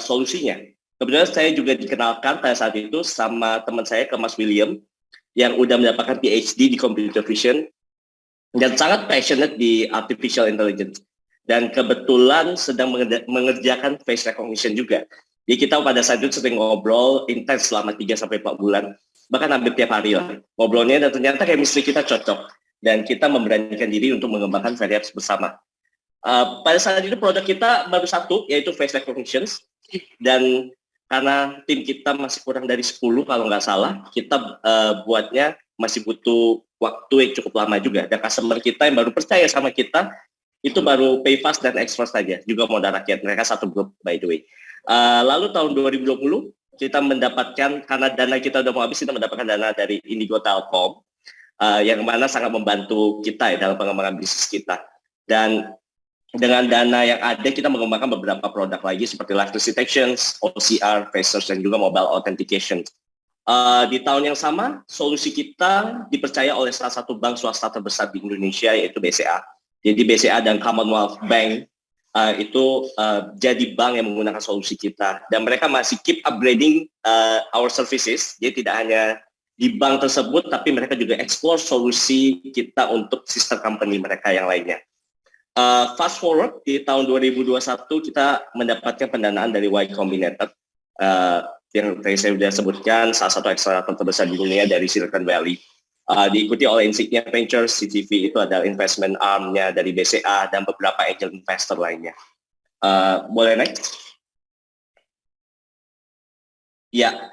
solusinya. Kebetulan saya juga dikenalkan pada saat itu sama teman saya ke Mas William, yang udah mendapatkan PhD di Computer Vision, dan sangat passionate di Artificial Intelligence. Dan kebetulan sedang mengerjakan face recognition juga. Jadi kita pada saat itu sering ngobrol intens selama 3-4 bulan, bahkan hampir tiap hari lah ngobrolnya, dan ternyata chemistry kita cocok dan kita memberanikan diri untuk mengembangkan VariApps bersama. Pada saat itu produk kita baru satu, yaitu face recognition, dan karena tim kita masih kurang dari 10 kalau nggak salah, kita buatnya masih butuh waktu yang cukup lama juga, dan customer kita yang baru percaya sama kita itu baru PayFast dan Xforce saja, juga modal rakyat, mereka satu grup by the way. Lalu tahun 2020 kita mendapatkan, karena dana kita udah mau habis, kita mendapatkan dana dari Indigo Telkom, yang mana sangat membantu kita ya dalam pengembangan bisnis kita. Dan dengan dana yang ada, kita mengembangkan beberapa produk lagi seperti live detection, OCR, face search, dan juga mobile authentication. Di tahun yang sama, solusi kita dipercaya oleh salah satu bank swasta terbesar di Indonesia, yaitu BCA. Jadi BCA dan Commonwealth Bank itu jadi bank yang menggunakan solusi kita, dan mereka masih keep upgrading our services. Jadi tidak hanya di bank tersebut, tapi mereka juga explore solusi kita untuk sister company mereka yang lainnya. Fast forward di tahun 2021 kita mendapatkan pendanaan dari Y Combinator, yang tadi saya sudah sebutkan, salah satu akselerator terbesar di dunia dari Silicon Valley. Diikuti oleh Insignia Ventures, CTV itu adalah investment arm-nya dari BCA, dan beberapa angel investor lainnya. Boleh next? Ya,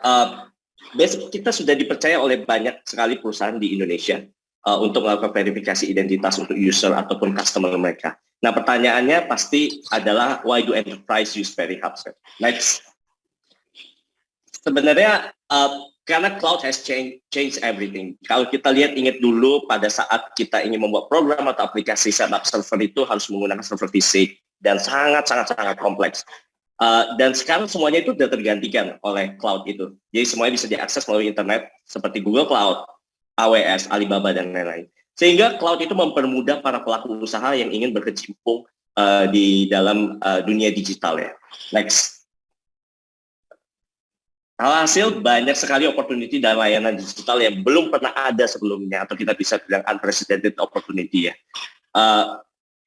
kita sudah dipercaya oleh banyak sekali perusahaan di Indonesia untuk melakukan verifikasi identitas untuk user ataupun customer mereka. Nah, pertanyaannya pasti adalah, why do enterprise use VeriHub? Next. Sebenarnya karena cloud has changed everything. Kalau kita lihat, ingat dulu pada saat kita ingin membuat program atau aplikasi setup server itu harus menggunakan server fisik dan sangat kompleks. Dan sekarang semuanya itu sudah tergantikan oleh cloud itu. Jadi semuanya bisa diakses melalui internet seperti Google Cloud, AWS, Alibaba, dan lain-lain. Sehingga cloud itu mempermudah para pelaku usaha yang ingin berkecimpung di dalam dunia digital ya. Next. Alhasil banyak sekali opportunity dan layanan digital yang belum pernah ada sebelumnya, atau kita bisa bilang unprecedented opportunity ya.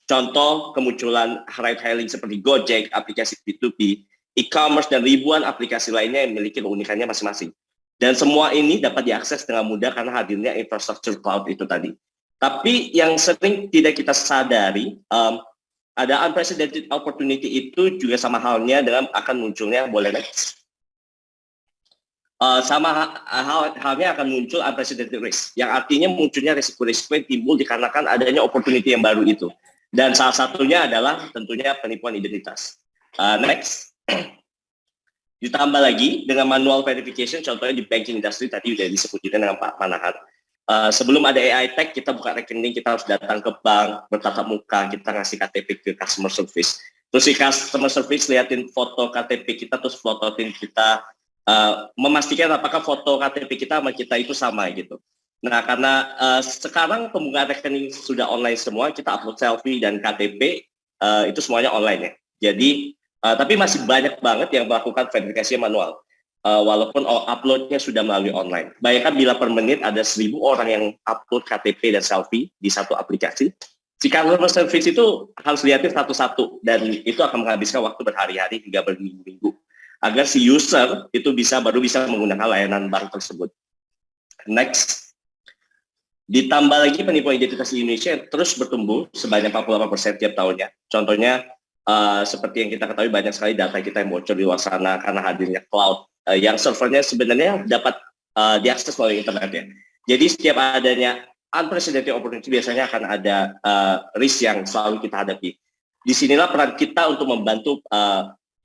Contoh kemunculan ride-hailing seperti Gojek, aplikasi B2B, e-commerce, dan ribuan aplikasi lainnya yang memiliki keunikannya masing-masing. Dan semua ini dapat diakses dengan mudah karena hadirnya infrastruktur cloud itu tadi. Tapi yang sering tidak kita sadari, ada unprecedented opportunity itu juga sama halnya dengan akan munculnya, boleh next? Sama halnya akan muncul unprecedented risk, yang artinya munculnya risiko-risiko yang timbul dikarenakan adanya opportunity yang baru itu. Dan salah satunya adalah tentunya penipuan identitas. Next. Ditambah lagi dengan manual verification, contohnya di banking industry tadi sudah disebut juga dengan Pak Manahan. Sebelum ada AI tech, kita buka rekening, kita harus datang ke bank, bertatap muka, kita ngasih KTP ke customer service. Terus si customer service liatin foto KTP kita, terus fotoin kita, memastikan apakah foto KTP kita sama kita itu sama gitu. Nah, karena sekarang pembukaan rekening sudah online semua, kita upload selfie dan KTP, itu semuanya online ya. Jadi, tapi masih banyak banget yang melakukan verifikasi manual, walaupun uploadnya sudah melalui online. Bayangkan bila per menit ada 1.000 orang yang upload KTP dan selfie di satu aplikasi, si customer service itu harus lihatin satu-satu, dan itu akan menghabiskan waktu berhari-hari hingga berminggu-minggu, agar si user itu baru bisa menggunakan layanan bank tersebut. Next. Ditambah lagi penipuan identitas di Indonesia terus bertumbuh sebanyak 48% tiap tahunnya. Contohnya, seperti yang kita ketahui, banyak sekali data kita yang bocor di luar sana karena hadirnya cloud, yang servernya sebenarnya dapat diakses melalui internet ya. Jadi setiap adanya unprecedented opportunity biasanya akan ada risk yang selalu kita hadapi. Disinilah peran kita untuk membantu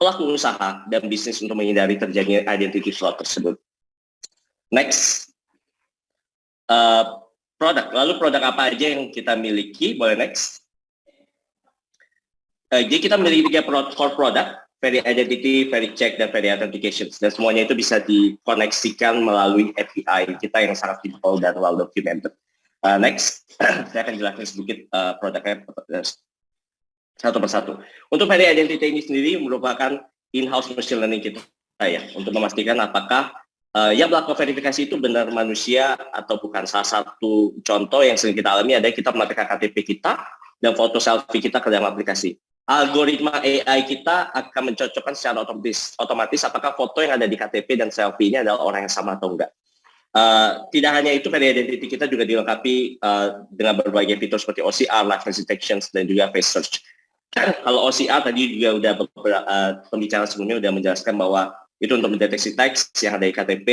pelaku usaha dan bisnis untuk menghindari terjadinya identity fraud tersebut. Next. Produk. Lalu produk apa aja yang kita miliki? Boleh next. Jadi kita memiliki 3 core product, Veri Identity, Veri Check, dan Veri Authentication. Dan semuanya itu bisa dikoneksikan melalui API kita yang sangat simple dan well documented. Next, saya akan jelaskan sedikit produknya satu persatu. Untuk Veri Identity ini sendiri merupakan in-house machine learning kita ya, untuk memastikan apakah yang melakukan verifikasi itu benar manusia atau bukan. Salah satu contoh yang sering kita alami adalah kita melakukan KTP kita dan foto selfie kita ke dalam aplikasi. algoritma AI kita akan mencocokkan secara otomatis apakah foto yang ada di KTP dan selfie ini adalah orang yang sama atau enggak. Tidak hanya itu, Very Identity kita juga dilengkapi dengan berbagai fitur seperti OCR, liveness detection, dan juga face search. Kalau OCR tadi juga udah pembicaraan sebelumnya udah menjelaskan bahwa itu untuk mendeteksi teks yang ada di KTP.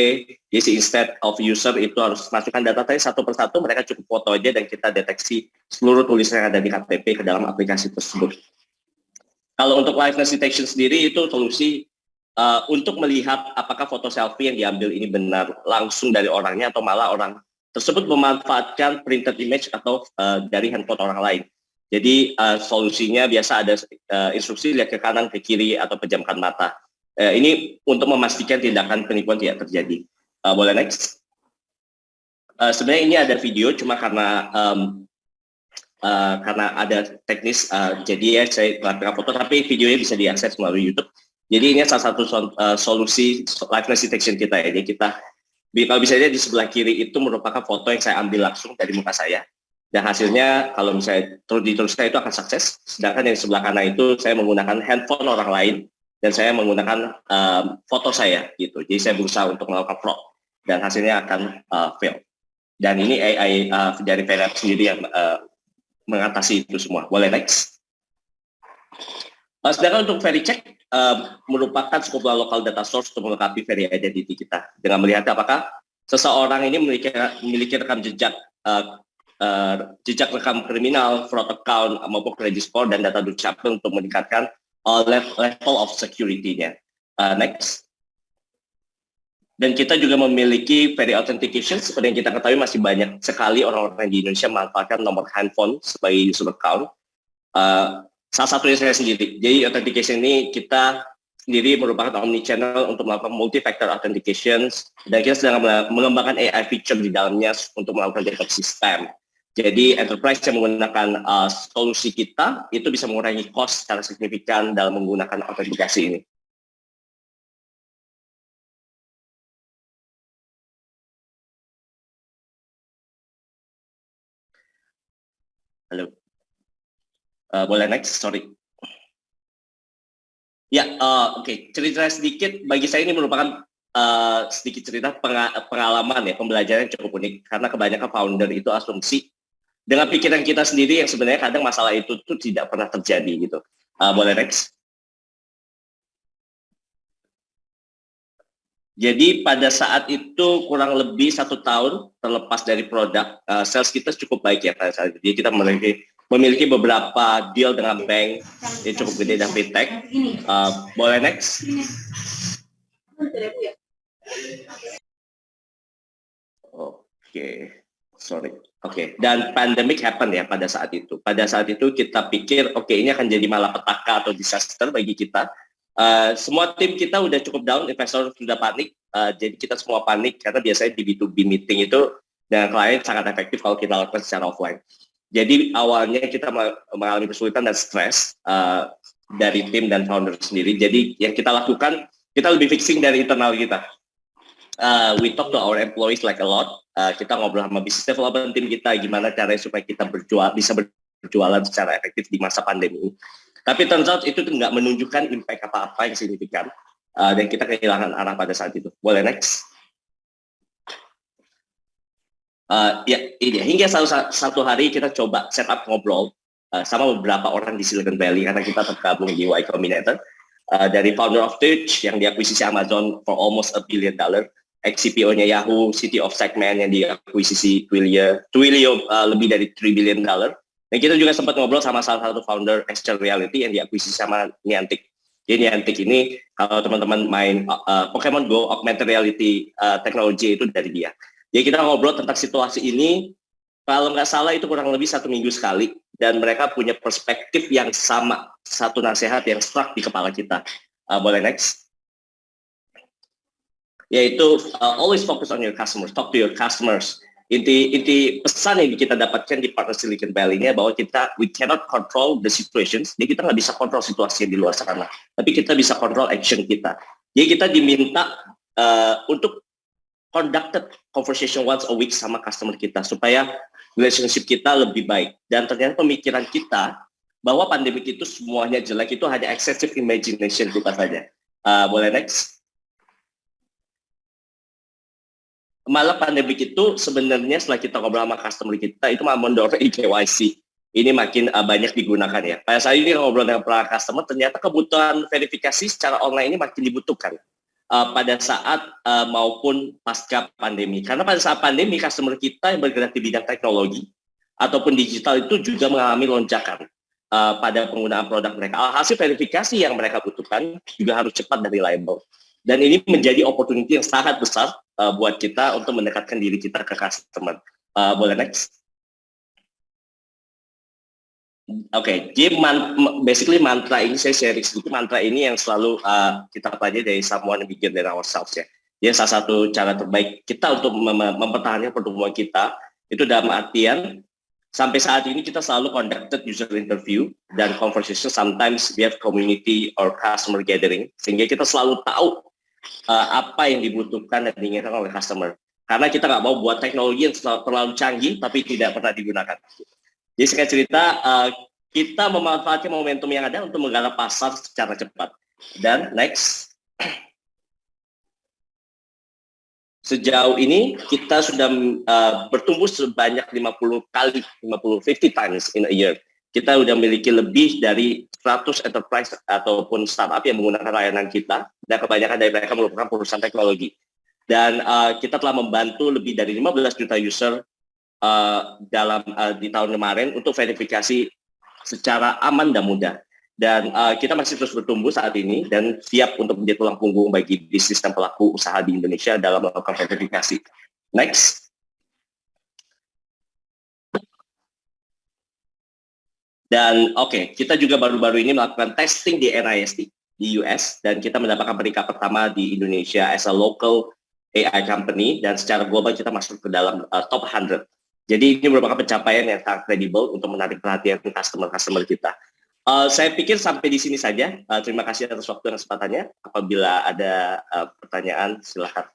Jadi instead of user itu harus masukkan data tadi satu persatu, mereka cukup foto aja dan kita deteksi seluruh tulisan yang ada di KTP ke dalam aplikasi tersebut. Kalau untuk liveness detection sendiri itu solusi untuk melihat apakah foto selfie yang diambil ini benar langsung dari orangnya atau malah orang tersebut memanfaatkan printed image atau dari handphone orang lain. Jadi solusinya biasa ada instruksi lihat ke kanan, ke kiri, atau pejamkan mata. Ini untuk memastikan tindakan penipuan tidak terjadi. Boleh next? Sebenarnya ini ada video, cuma karena ada teknis, jadi ya saya melakukan foto, tapi videonya bisa diakses melalui YouTube. Jadi ini salah satu solusi liveness detection kita ya. Jadi kita, kalau bisa lihat di sebelah kiri itu merupakan foto yang saya ambil langsung dari muka saya. Dan hasilnya kalau misalnya diteruskan itu akan sukses. Sedangkan yang di sebelah kanan itu saya menggunakan handphone orang lain dan saya menggunakan foto saya gitu. Jadi saya berusaha untuk melakukan fraud dan hasilnya akan fail. Dan ini AI dari Veriap sendiri yang mengatasi itu semua. Boleh next? Sedangkan untuk VeriCheck merupakan sebuah local data source untuk melengkapi Very Identity kita dengan melihat apakah seseorang ini memiliki rekam jejak rekam kriminal, fraud account maupun credit score dan data dukcapil untuk meningkatkan level of security-nya. Next. Dan kita juga memiliki Very Authentication. Seperti yang kita ketahui masih banyak sekali orang-orang di Indonesia memanfaatkan nomor handphone sebagai user account. Salah satunya saya sendiri. Jadi authentication ini kita sendiri merupakan omni-channel untuk melakukan multi-factor authentication. Dan kita sedang mengembangkan AI feature di dalamnya untuk melakukan deteksi spam. Jadi enterprise yang menggunakan solusi kita itu bisa mengurangi cost secara signifikan dalam menggunakan autentikasi ini. Halo. Boleh next, sorry. Ya, oke. Cerita sedikit, bagi saya ini merupakan sedikit cerita pengalaman ya, pembelajaran yang cukup unik. Karena kebanyakan founder itu asumsi dengan pikiran kita sendiri yang sebenarnya kadang masalah itu tuh tidak pernah terjadi gitu. Boleh next. Jadi pada saat itu kurang lebih 1 tahun terlepas dari produk, sales kita cukup baik ya pada saat itu. Jadi kita memiliki beberapa deal dengan bank yang cukup gede dan fintech. Boleh next? Oke, sorry. Oke, dan pandemic happen ya pada saat itu. Pada saat itu kita pikir, oke, ini akan jadi malapetaka atau disaster bagi kita. Semua tim kita udah cukup down, investor sudah panik, jadi kita semua panik karena biasanya di B2B meeting itu dengan klien sangat efektif kalau kita lakukan secara offline. Jadi awalnya kita mengalami kesulitan dan stres dari tim dan founder sendiri. Jadi yang kita lakukan, kita lebih fixing dari internal kita. We talk to our employees like a lot. Kita ngobrol sama business development tim kita, gimana caranya supaya kita bisa berjualan secara efektif di masa pandemi. Tapi turns out itu nggak menunjukkan impact apa-apa yang signifikan. Dan kita kehilangan arah pada saat itu. Boleh next? Ya, ini hingga satu hari kita coba setup ngobrol sama beberapa orang di Silicon Valley karena kita tergabung di Y Combinator. Dari founder of Twitch yang diakuisisi Amazon for almost $1 billion, ex-CPO-nya Yahoo, City of Segment yang diakuisisi Twilio lebih dari $3 billion. Dan kita juga sempat ngobrol sama salah satu founder Extra Reality yang diakuisisi sama Niantic. Jadi Niantic ini kalau teman-teman main Pokemon Go, augmented reality teknologi itu dari dia. Jadi kita ngobrol tentang situasi ini, kalau nggak salah itu kurang lebih 1 minggu sekali, dan mereka punya perspektif yang sama, satu nasihat yang stuck di kepala kita. Boleh next? Yaitu always focus on your customers, talk to your customers. Inti pesan yang kita dapatkan di partner Silicon Valley ini bahwa we cannot control the situations, jadi kita nggak bisa kontrol situasi yang di luar sana, tapi kita bisa kontrol action kita. Jadi kita diminta untuk conducted conversation once a week sama customer kita supaya relationship kita lebih baik. Dan ternyata pemikiran kita bahwa pandemik itu semuanya jelek, itu hanya excessive imagination kita saja. Boleh next? Malah pandemik itu sebenarnya setelah kita ngobrol sama customer kita itu malah mendorong KYC. Ini makin banyak digunakan ya. Pada saat ini ngobrol dengan para customer, ternyata kebutuhan verifikasi secara online ini makin dibutuhkan pada saat maupun pasca pandemi. Karena pada saat pandemi, customer kita yang bergerak di bidang teknologi ataupun digital itu juga mengalami lonjakan pada penggunaan produk mereka. Hasil verifikasi yang mereka butuhkan juga harus cepat dan reliable. Dan ini menjadi opportunity yang sangat besar buat kita untuk mendekatkan diri kita ke customer. Boleh next? Oke, jadi basically mantra ini saya sharing sedikit. Mantra ini yang selalu kita pelajari dari someone bigger than ourselves ya. Jadi salah satu cara terbaik kita untuk mempertahankan pertumbuhan kita itu dalam artian sampai saat ini kita selalu conducted user interview dan conversation. Sometimes we have community or customer gathering sehingga kita selalu tahu apa yang dibutuhkan dan diinginkan oleh customer. Karena kita nggak mau buat teknologi yang terlalu canggih tapi tidak pernah digunakan. Jadi saya cerita, kita memanfaatkan momentum yang ada untuk menggarap pasar secara cepat. Dan next, sejauh ini kita sudah bertumbuh sebanyak 50 times in a year. Kita sudah memiliki lebih dari 100 enterprise ataupun startup yang menggunakan layanan kita, dan kebanyakan dari mereka merupakan perusahaan teknologi. Dan kita telah membantu lebih dari 15 juta user di tahun kemarin untuk verifikasi secara aman dan mudah. Dan kita masih terus bertumbuh saat ini dan siap untuk menjadi tulang punggung bagi bisnis dan pelaku usaha di Indonesia dalam melakukan verifikasi. Next. Dan kita juga baru-baru ini melakukan testing di NIST di US dan kita mendapatkan peringkat pertama di Indonesia as a local AI company dan secara global kita masuk ke dalam top 100. Jadi ini merupakan pencapaian yang sangat kredibel untuk menarik perhatian customer kita. Saya pikir sampai di sini saja. Terima kasih atas waktu dan kesempatannya. Apabila ada pertanyaan, silakan.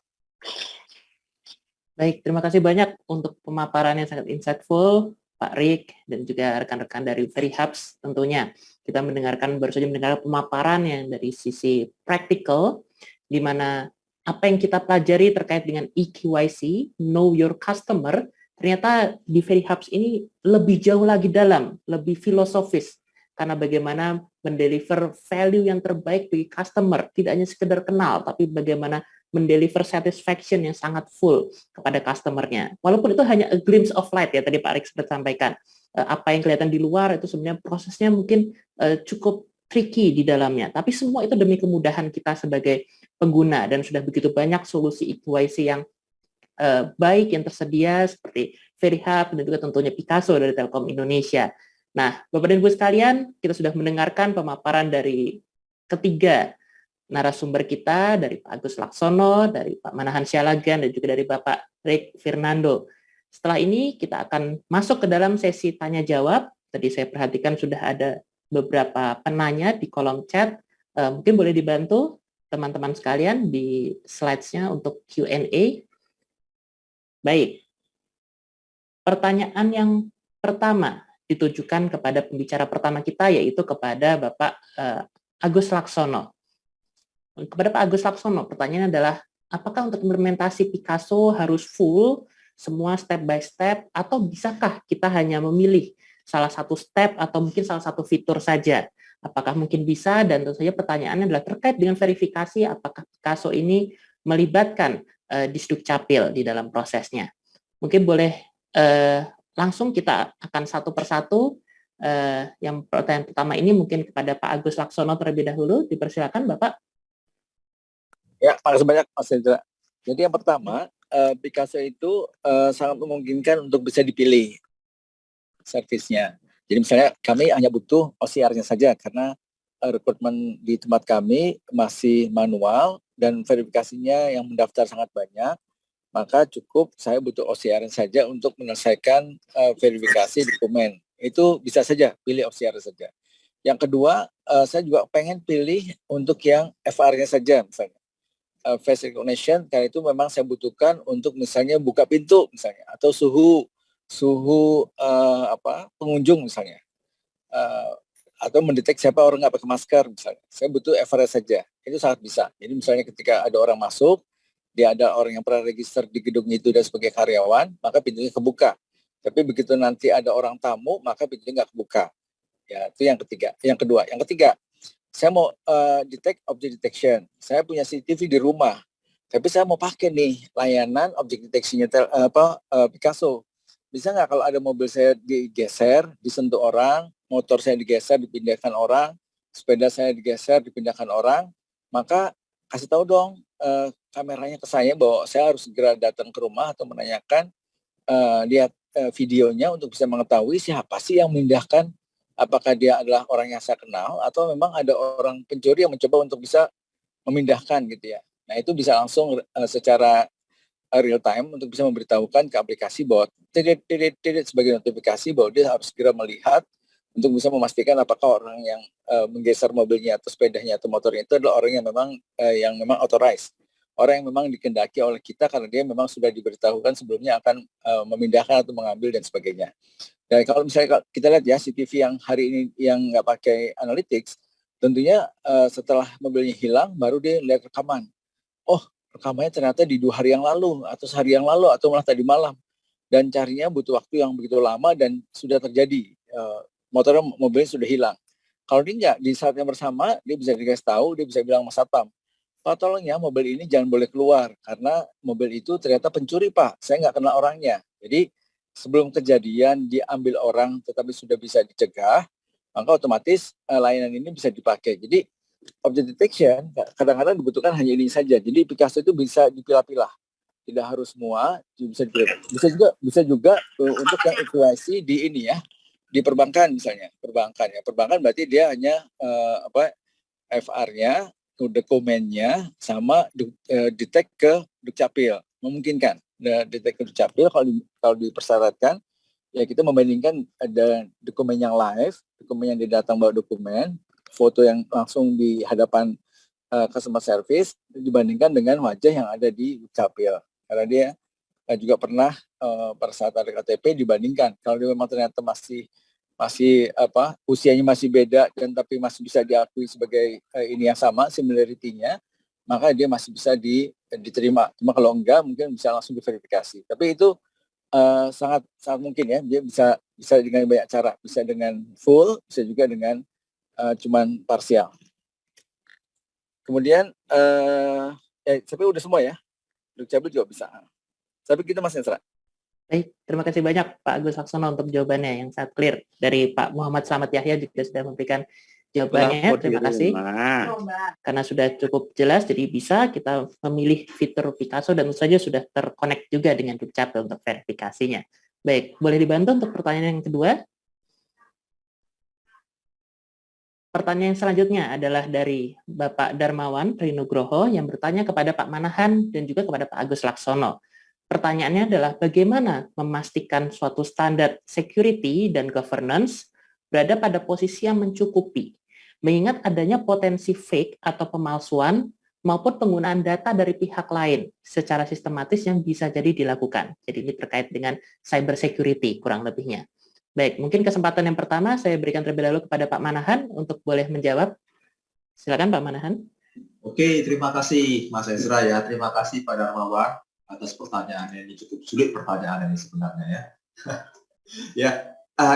Baik, terima kasih banyak untuk pemaparan yang sangat insightful, Pak Rick, dan juga rekan-rekan dari VeriHubs tentunya. Kita baru saja mendengar pemaparan yang dari sisi praktikal, di mana apa yang kita pelajari terkait dengan EKYC, Know Your Customer, ternyata di VeriHubs ini lebih jauh lagi dalam, lebih filosofis, karena bagaimana mendeliver value yang terbaik bagi customer, tidak hanya sekedar kenal, tapi bagaimana mendeliver satisfaction yang sangat full kepada customer-nya. Walaupun itu hanya a glimpse of light ya, tadi Pak Rick sempat sampaikan, apa yang kelihatan di luar itu sebenarnya prosesnya mungkin cukup tricky di dalamnya, tapi semua itu demi kemudahan kita sebagai pengguna, dan sudah begitu banyak solusi EKYC yang baik yang tersedia seperti VeriHub dan juga tentunya Picasso dari Telkom Indonesia. Nah, Bapak dan Ibu sekalian, kita sudah mendengarkan pemaparan dari ketiga narasumber kita, dari Pak Agus Laksono, dari Pak Manahan Sialagan, dan juga dari Bapak Rick Fernando. Setelah ini kita akan masuk ke dalam sesi tanya-jawab. Tadi saya perhatikan sudah ada beberapa penanya di kolom chat. Mungkin boleh dibantu teman-teman sekalian di slides-nya untuk Q&A. Baik, pertanyaan yang pertama ditujukan kepada pembicara pertama kita, yaitu kepada Bapak Agus Laksono. Kepada Pak Agus Laksono, pertanyaannya adalah, apakah untuk implementasi Picasso harus full, semua step by step, atau bisakah kita hanya memilih salah satu step atau mungkin salah satu fitur saja? Apakah mungkin bisa? Dan tentu saja pertanyaannya adalah terkait dengan verifikasi, apakah Picasso ini melibatkan Disduk Capil di dalam prosesnya. Mungkin boleh langsung kita akan satu persatu. Yang pertanyaan pertama ini mungkin kepada Pak Agus Laksono terlebih dahulu. Dipersilakan Bapak. Ya, makasih banyak Mas Hendra. Jadi yang pertama, Picasso itu sangat memungkinkan untuk bisa dipilih servisnya. Jadi misalnya kami hanya butuh OCR-nya saja karena rekrutmen di tempat kami masih manual dan verifikasinya yang mendaftar sangat banyak, maka cukup saya butuh OCR saja untuk menyelesaikan verifikasi dokumen. Itu bisa saja pilih OCR saja. Yang kedua, saya juga pengen pilih untuk yang FR-nya saja misalnya. Face recognition, karena itu memang saya butuhkan untuk misalnya buka pintu misalnya, atau suhu pengunjung misalnya. atau mendeteksi siapa orang nggak pakai masker misalnya. Saya butuh average saja, itu sangat bisa. Jadi misalnya ketika ada orang masuk, dia ada orang yang pernah register di gedung itu dan sebagai karyawan, maka pintunya kebuka. Tapi begitu nanti ada orang tamu, maka pintunya nggak kebuka. Ya, itu yang ketiga. Yang ketiga, saya mau detect object detection. Saya punya CCTV di rumah, tapi saya mau pakai nih layanan object detection-nya Picasso. Bisa nggak kalau ada mobil saya digeser, disentuh orang, motor saya digeser, dipindahkan orang, sepeda saya digeser, dipindahkan orang, maka kasih tahu dong kameranya ke saya bahwa saya harus segera datang ke rumah atau menanyakan, lihat videonya untuk bisa mengetahui siapa sih yang memindahkan, apakah dia adalah orang yang saya kenal atau memang ada orang pencuri yang mencoba untuk bisa memindahkan gitu ya. Nah itu bisa langsung secara real time untuk bisa memberitahukan ke aplikasi bahwa tidak sebagai notifikasi bahwa dia harus segera melihat untuk bisa memastikan apakah orang yang menggeser mobilnya atau sepedanya atau motornya itu adalah orang yang memang authorized, orang yang memang dikendaki oleh kita karena dia memang sudah diberitahukan sebelumnya akan memindahkan atau mengambil dan sebagainya. Dan kalau misalnya kita lihat ya CCTV yang hari ini yang nggak pakai analytics, tentunya setelah mobilnya hilang baru dia lihat rekaman. Oh, rekamannya ternyata di 2 hari yang lalu atau sehari yang lalu atau malah tadi malam, dan carinya butuh waktu yang begitu lama dan sudah terjadi mobilnya sudah hilang. Kalau dia enggak, di saat yang bersama dia bisa dikasih tahu, dia bisa bilang Mas Satpam, Pak tolong ya mobil ini jangan boleh keluar karena mobil itu ternyata pencuri Pak, saya nggak kenal orangnya. Jadi sebelum kejadian diambil orang tetapi sudah bisa dicegah, maka otomatis layanan ini bisa dipakai. Jadi object detection kadang-kadang dibutuhkan hanya ini saja. Jadi Picasso itu bisa dipilah-pilah, tidak harus semua, bisa juga untuk yang evaluasi di ini ya, di perbankan misalnya, perbankan berarti dia hanya FR-nya, dokumennya sama detect ke Dukcapil, memungkinkan. Detect ke Dukcapil kalau dipersyaratkan ya kita membandingkan ada dokumen yang live, dokumen yang didatang bawa dokumen, foto yang langsung di hadapan customer service dibandingkan dengan wajah yang ada di Dukcapil. Karena dia juga pernah pada saat ada KTP dibandingkan. Kalau dia memang ternyata masih usianya masih beda dan tapi masih bisa diakui sebagai ini yang sama similarity-nya, maka dia masih bisa diterima. Cuma kalau enggak mungkin bisa langsung diverifikasi. Tapi itu sangat mungkin ya, dia bisa dengan banyak cara, bisa dengan full, bisa juga dengan cuman parsial. Kemudian tapi udah semua ya, Dukcapil juga bisa. Tapi kita masih serah. Baik, terima kasih banyak Pak Agus Laksono untuk jawabannya yang sangat clear. Dari Pak Muhammad Slamet Yahya juga sudah memberikan jawabannya. Terima kasih. Karena sudah cukup jelas, jadi bisa kita memilih fitur Picasso dan tentu saja sudah terkonek juga dengan Dukcapil untuk verifikasinya. Baik, boleh dibantu untuk pertanyaan yang kedua? Pertanyaan selanjutnya adalah dari Bapak Darmawan Trinugroho yang bertanya kepada Pak Manahan dan juga kepada Pak Agus Laksono. Pertanyaannya adalah bagaimana memastikan suatu standar security dan governance berada pada posisi yang mencukupi, mengingat adanya potensi fake atau pemalsuan maupun penggunaan data dari pihak lain secara sistematis yang bisa jadi dilakukan. Jadi ini terkait dengan cyber security kurang lebihnya. Baik, mungkin kesempatan yang pertama saya berikan terlebih dahulu kepada Pak Manahan untuk boleh menjawab. Silakan Pak Manahan. Oke, terima kasih Mas Ezra ya. Terima kasih Pak Darmawan atas pertanyaan ini, cukup sulit pertanyaan ini sebenarnya ya. Ya,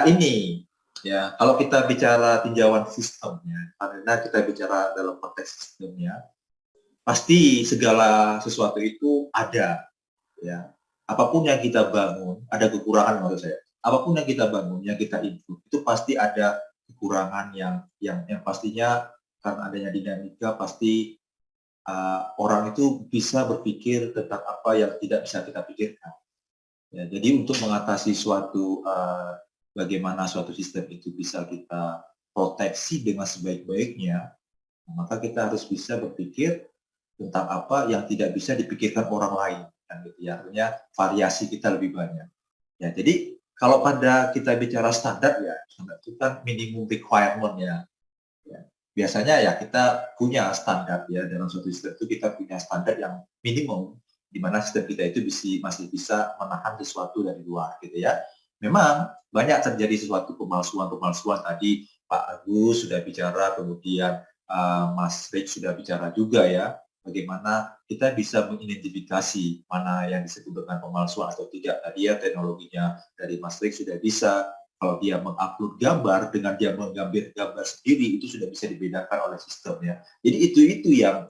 ini ya kalau kita bicara tinjauan sistemnya, karena kita bicara dalam konteks sistemnya, pasti segala sesuatu itu ada ya. Apapun yang kita bangun, ada kekurangan menurut saya. Apapun yang kita bangun, yang kita improve, itu pasti ada kekurangan yang pastinya karena adanya dinamika pasti orang itu bisa berpikir tentang apa yang tidak bisa kita pikirkan. Ya, jadi untuk mengatasi suatu bagaimana suatu sistem itu bisa kita proteksi dengan sebaik-baiknya, maka kita harus bisa berpikir tentang apa yang tidak bisa dipikirkan orang lain, kan gitu ya. Artinya variasi kita lebih banyak. Ya, jadi kalau pada kita bicara standar ya, standar itu kan minimum requirement ya. Biasanya ya kita punya standar ya, dalam suatu sistem itu kita punya standar yang minimum di mana sistem kita itu masih bisa menahan sesuatu dari luar gitu ya. Memang banyak terjadi sesuatu pemalsuan tadi Pak Agus sudah bicara, kemudian Mas Rick sudah bicara juga ya, bagaimana kita bisa mengidentifikasi mana yang disebut dengan pemalsuan atau tidak. Tadi ya teknologinya dari Mas Rick sudah bisa, kalau dia mengupload gambar dengan dia mengambil gambar sendiri itu sudah bisa dibedakan oleh sistem ya. Jadi itu yang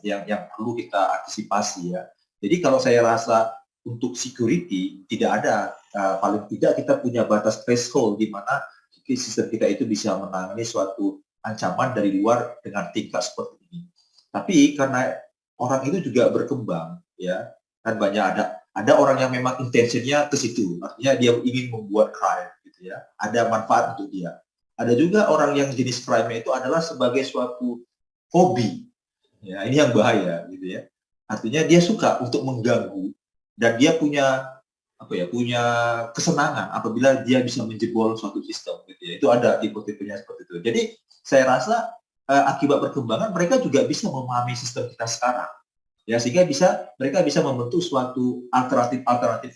perlu kita antisipasi ya. Jadi kalau saya rasa untuk security tidak ada, paling tidak kita punya batas threshold di mana sistem kita itu bisa menangani suatu ancaman dari luar dengan tingkat seperti ini. Tapi karena orang itu juga berkembang ya, kan banyak ada orang yang memang intensinya ke situ, artinya dia ingin membuat crime gitu ya, ada manfaat untuk dia. Ada juga orang yang jenis crime itu adalah sebagai suatu hobi, ya ini yang bahaya gitu ya. Artinya dia suka untuk mengganggu dan dia punya punya kesenangan apabila dia bisa menjebol suatu sistem gitu ya. Itu ada tipe-tipenya seperti itu. Jadi saya rasa akibat perkembangan mereka juga bisa memahami sistem kita sekarang. Ya sehingga mereka bisa membentuk suatu alternatif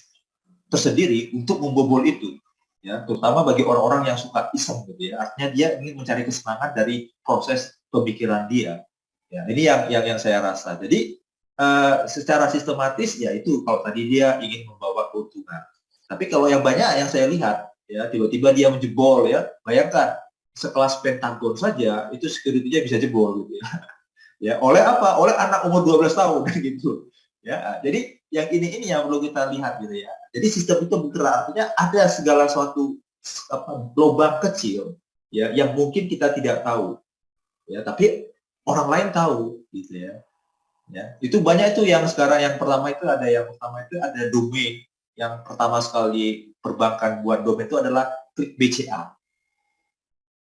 tersendiri untuk membobol itu. Ya, terutama bagi orang-orang yang suka iseng gitu ya. Artinya dia ingin mencari kesenangan dari proses pemikiran dia. Ya, ini yang saya rasa. Jadi secara sistematis ya itu kalau tadi dia ingin membawa keuntungan. Tapi kalau yang banyak yang saya lihat ya tiba-tiba dia menjebol ya, bayangkan sekelas Pentagon saja itu security-nya bisa jebol gitu ya. Ya, oleh apa? Oleh anak umur 12 tahun gitu. Ya, jadi yang ini yang perlu kita lihat gitu ya. Jadi sistem itu bergerak, artinya ada segala suatu lubang kecil ya yang mungkin kita tidak tahu. Ya, tapi orang lain tahu gitu ya. Ya, itu banyak itu yang sekarang yang pertama itu ada domain yang pertama sekali perbankan buat domain itu adalah klik BCA.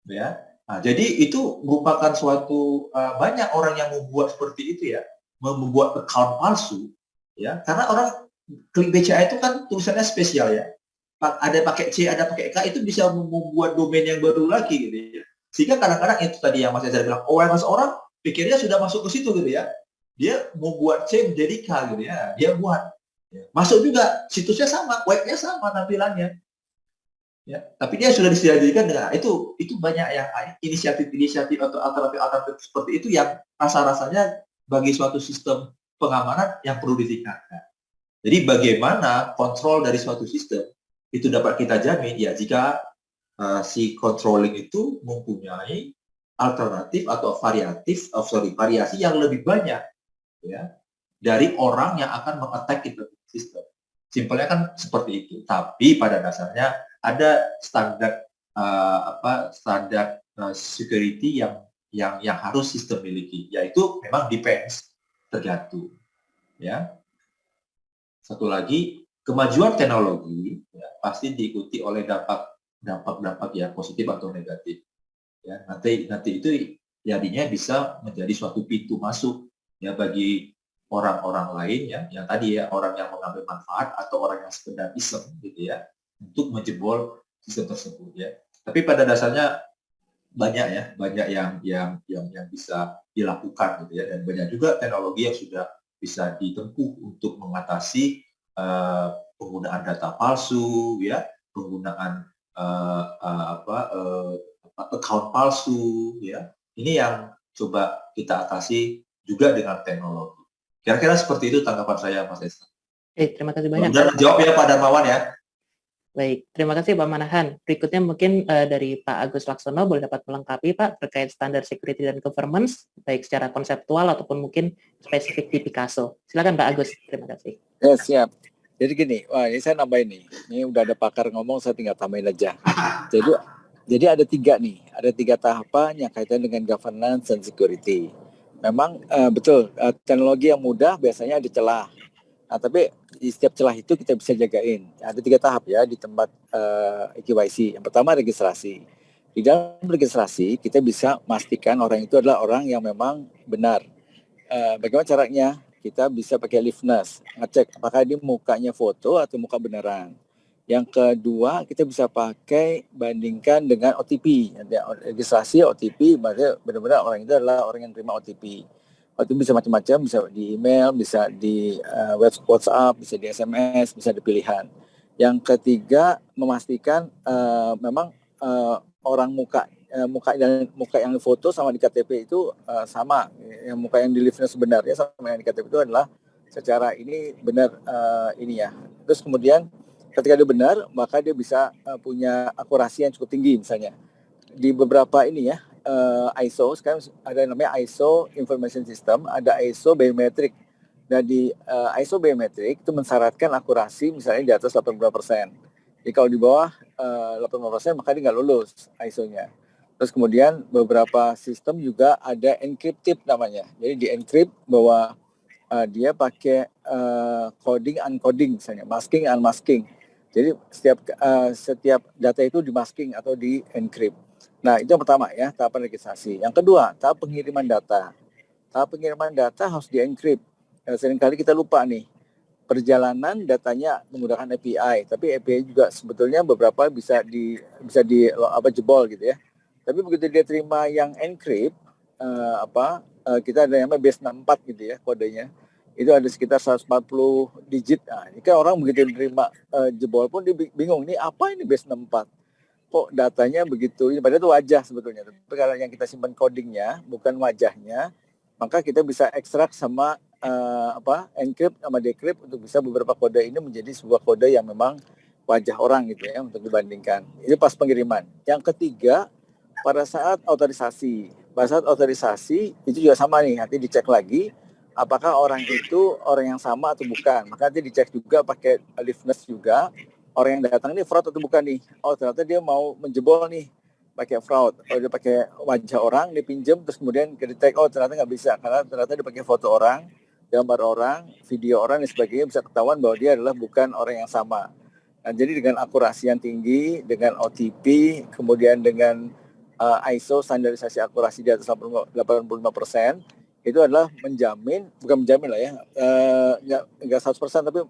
Ya. Nah, jadi itu merupakan suatu banyak orang yang membuat seperti itu ya, membuat account palsu ya, karena orang klik BCA itu kan tulisannya spesial ya. Ada pakai C, ada pakai K, itu bisa membuat domain yang baru lagi gitu ya. Sehingga kadang-kadang itu tadi yang Mas Ezra bilang, orang pikirnya sudah masuk ke situ gitu ya. Dia mau buat C menjadi K gitu ya, dia buat. Ya. Masuk juga, situsnya sama, webnya sama tampilannya. Ya, tapi dia sudah disediakan dengan itu banyak yang inisiatif atau alternatif seperti itu yang rasa-rasanya bagi suatu sistem pengamanan yang perlu ditingkatkan. Jadi bagaimana kontrol dari suatu sistem itu dapat kita jamin ya jika si controlling itu mempunyai alternatif atau variasi yang lebih banyak ya dari orang yang akan mengattack itu sistem. Simpelnya kan seperti itu. Tapi pada dasarnya ada standar security yang harus sistem miliki, yaitu memang depends, tergantung. Ya. Satu lagi, kemajuan teknologi ya, pasti diikuti oleh dampak ya positif atau negatif. Ya, nanti itu jadinya bisa menjadi suatu pintu masuk ya bagi orang-orang lain ya, yang tadi ya orang yang mengambil manfaat atau orang yang sekedar iseng gitu ya untuk menjebol sistem tersebut ya. Tapi pada dasarnya banyak yang bisa dilakukan gitu ya, dan banyak juga teknologi yang sudah bisa ditempuh untuk mengatasi penggunaan data palsu ya, penggunaan account palsu ya. Ini yang coba kita atasi juga dengan teknologi. Kira-kira seperti itu tanggapan saya, Mas Esa. Terima kasih banyak. Mudah menjawab ya Pak Darmawan ya. Baik, terima kasih Pak Manahan. Berikutnya mungkin dari Pak Agus Laksono boleh dapat melengkapi Pak terkait standar security dan governance, baik secara konseptual ataupun mungkin spesifik di Picasso. Silakan Pak Agus, terima kasih. Ya siap. Jadi gini, ini saya nambahin nih. Ini udah ada pakar ngomong, saya tinggal tambahin aja. Jadi ada tiga tahapan yang kaitan dengan governance dan security. Memang betul teknologi yang mudah biasanya ada celah. Nah, tapi di setiap celah itu kita bisa jagain. Ada 3 tahap ya di tempat KYC. Yang pertama registrasi. Di dalam registrasi kita bisa memastikan orang itu adalah orang yang memang benar. Bagaimana caranya? Kita bisa pakai liveness, ngecek apakah dia mukanya foto atau muka beneran. Yang kedua, kita bisa pakai bandingkan dengan OTP. Registrasi OTP, berarti benar-benar orang itu adalah orang yang terima OTP. OTP bisa macam-macam, bisa di email, bisa di WhatsApp, bisa di SMS, bisa di pilihan. Yang ketiga, memastikan memang orang muka muka yang foto sama di KTP itu sama. Yang muka yang di liftnya sebenarnya sama yang di KTP itu adalah secara ini benar ini ya. Terus kemudian ketika dia benar, maka dia bisa punya akurasi yang cukup tinggi misalnya. Di beberapa ini ya, ISO, sekarang ada yang namanya ISO Information System, ada ISO Biometric. Nah di ISO Biometric itu mensyaratkan akurasi misalnya di atas 85%. Jadi kalau di bawah 85% maka dia nggak lulus ISO-nya. Terus kemudian beberapa sistem juga ada encrypted namanya. Jadi di encrypt bahwa dia pakai coding uncoding misalnya, masking unmasking. Jadi setiap data itu di masking atau di encrypt. Nah itu yang pertama ya, tahapan registrasi. Yang kedua, tahap pengiriman data. Tahap pengiriman data harus di encrypt. Seringkali kita lupa nih, perjalanan datanya menggunakan API, tapi API juga sebetulnya beberapa bisa jebol gitu ya. Tapi begitu dia terima yang encrypt, kita ada yang namanya base 64 gitu ya kodenya. Itu ada sekitar 140 digit. Nah, ini kan orang begitu terima jebol pun dia bingung, ini apa ini base 64? Kok datanya begitu? Ini padahal itu wajah sebetulnya. Tapi kalau yang kita simpan codingnya bukan wajahnya, maka kita bisa ekstrak sama encrypt sama decrypt untuk bisa beberapa kode ini menjadi sebuah kode yang memang wajah orang gitu ya untuk dibandingkan. Itu pas pengiriman. Yang ketiga, pada saat otorisasi. Pada saat otorisasi itu juga sama nih, nanti dicek lagi apakah orang itu orang yang sama atau bukan. Maka nanti dicek juga pakai liveness juga, orang yang datang ini fraud atau bukan nih. Oh ternyata dia mau menjebol nih pakai fraud. Oh dia pakai wajah orang, dia pinjam terus kemudian kedetek, oh ternyata nggak bisa karena ternyata dia pakai foto orang, gambar orang, video orang dan sebagainya, bisa ketahuan bahwa dia adalah bukan orang yang sama. Nah, jadi dengan akurasi yang tinggi, dengan OTP, kemudian dengan ISO standarisasi akurasi di atas 85%, itu adalah menjamin, bukan menjamin lah ya, nggak 100% tapi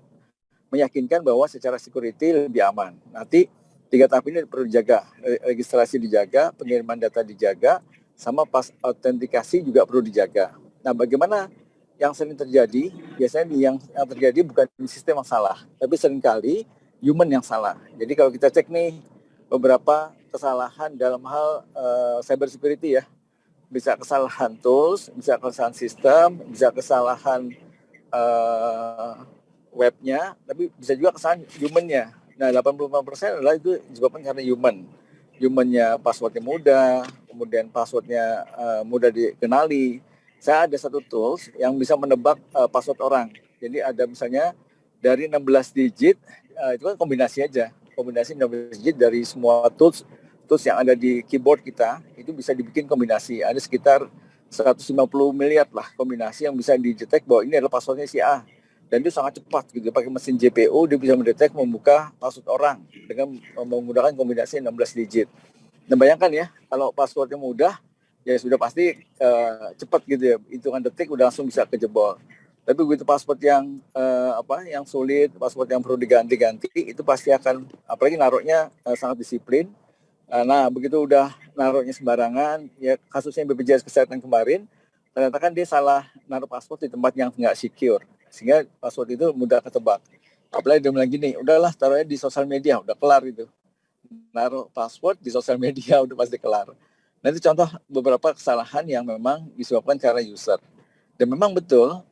meyakinkan bahwa secara security lebih aman. Nanti 3 tahap ini perlu dijaga, registrasi dijaga, pengiriman data dijaga, sama pas autentikasi juga perlu dijaga. Nah, bagaimana yang sering terjadi? Biasanya yang terjadi bukan sistem yang salah, tapi seringkali human yang salah. Jadi kalau kita cek nih beberapa kesalahan dalam hal cyber security ya, bisa kesalahan tools, bisa kesalahan sistem, bisa kesalahan webnya, tapi bisa juga kesalahan human-nya. Nah, 85% adalah itu disebabkan karena human-nya passwordnya mudah, kemudian passwordnya mudah dikenali. Saya ada satu tools yang bisa menebak password orang. Jadi ada misalnya dari 16 digit, itu kan kombinasi aja. Kombinasi 16 digit dari semua tools yang ada di keyboard kita, itu bisa dibikin kombinasi. Ada sekitar 150 miliar lah kombinasi yang bisa didetek bahwa ini adalah passwordnya si A. Dan itu sangat cepat gitu, pakai mesin GPU dia bisa mendetek membuka password orang dengan menggunakan kombinasi 16 digit. Nah bayangkan ya, kalau passwordnya mudah, ya sudah pasti cepat gitu ya, hitungan detik udah langsung bisa kejebol. Tapi begitu password yang yang sulit, password yang perlu diganti-ganti, itu pasti akan, apalagi naruhnya sangat disiplin. Nah begitu udah naruhnya sembarangan, ya kasusnya BPJS Kesehatan kemarin, ternyata kan dia salah naruh password di tempat yang nggak secure, sehingga password itu mudah ketebak. Apalagi dia bilang gini, udahlah taruhnya di sosial media, udah kelar itu. Naruh password di sosial media udah pasti kelar. Nah itu contoh beberapa kesalahan yang memang disebabkan karena user. Dan memang betul,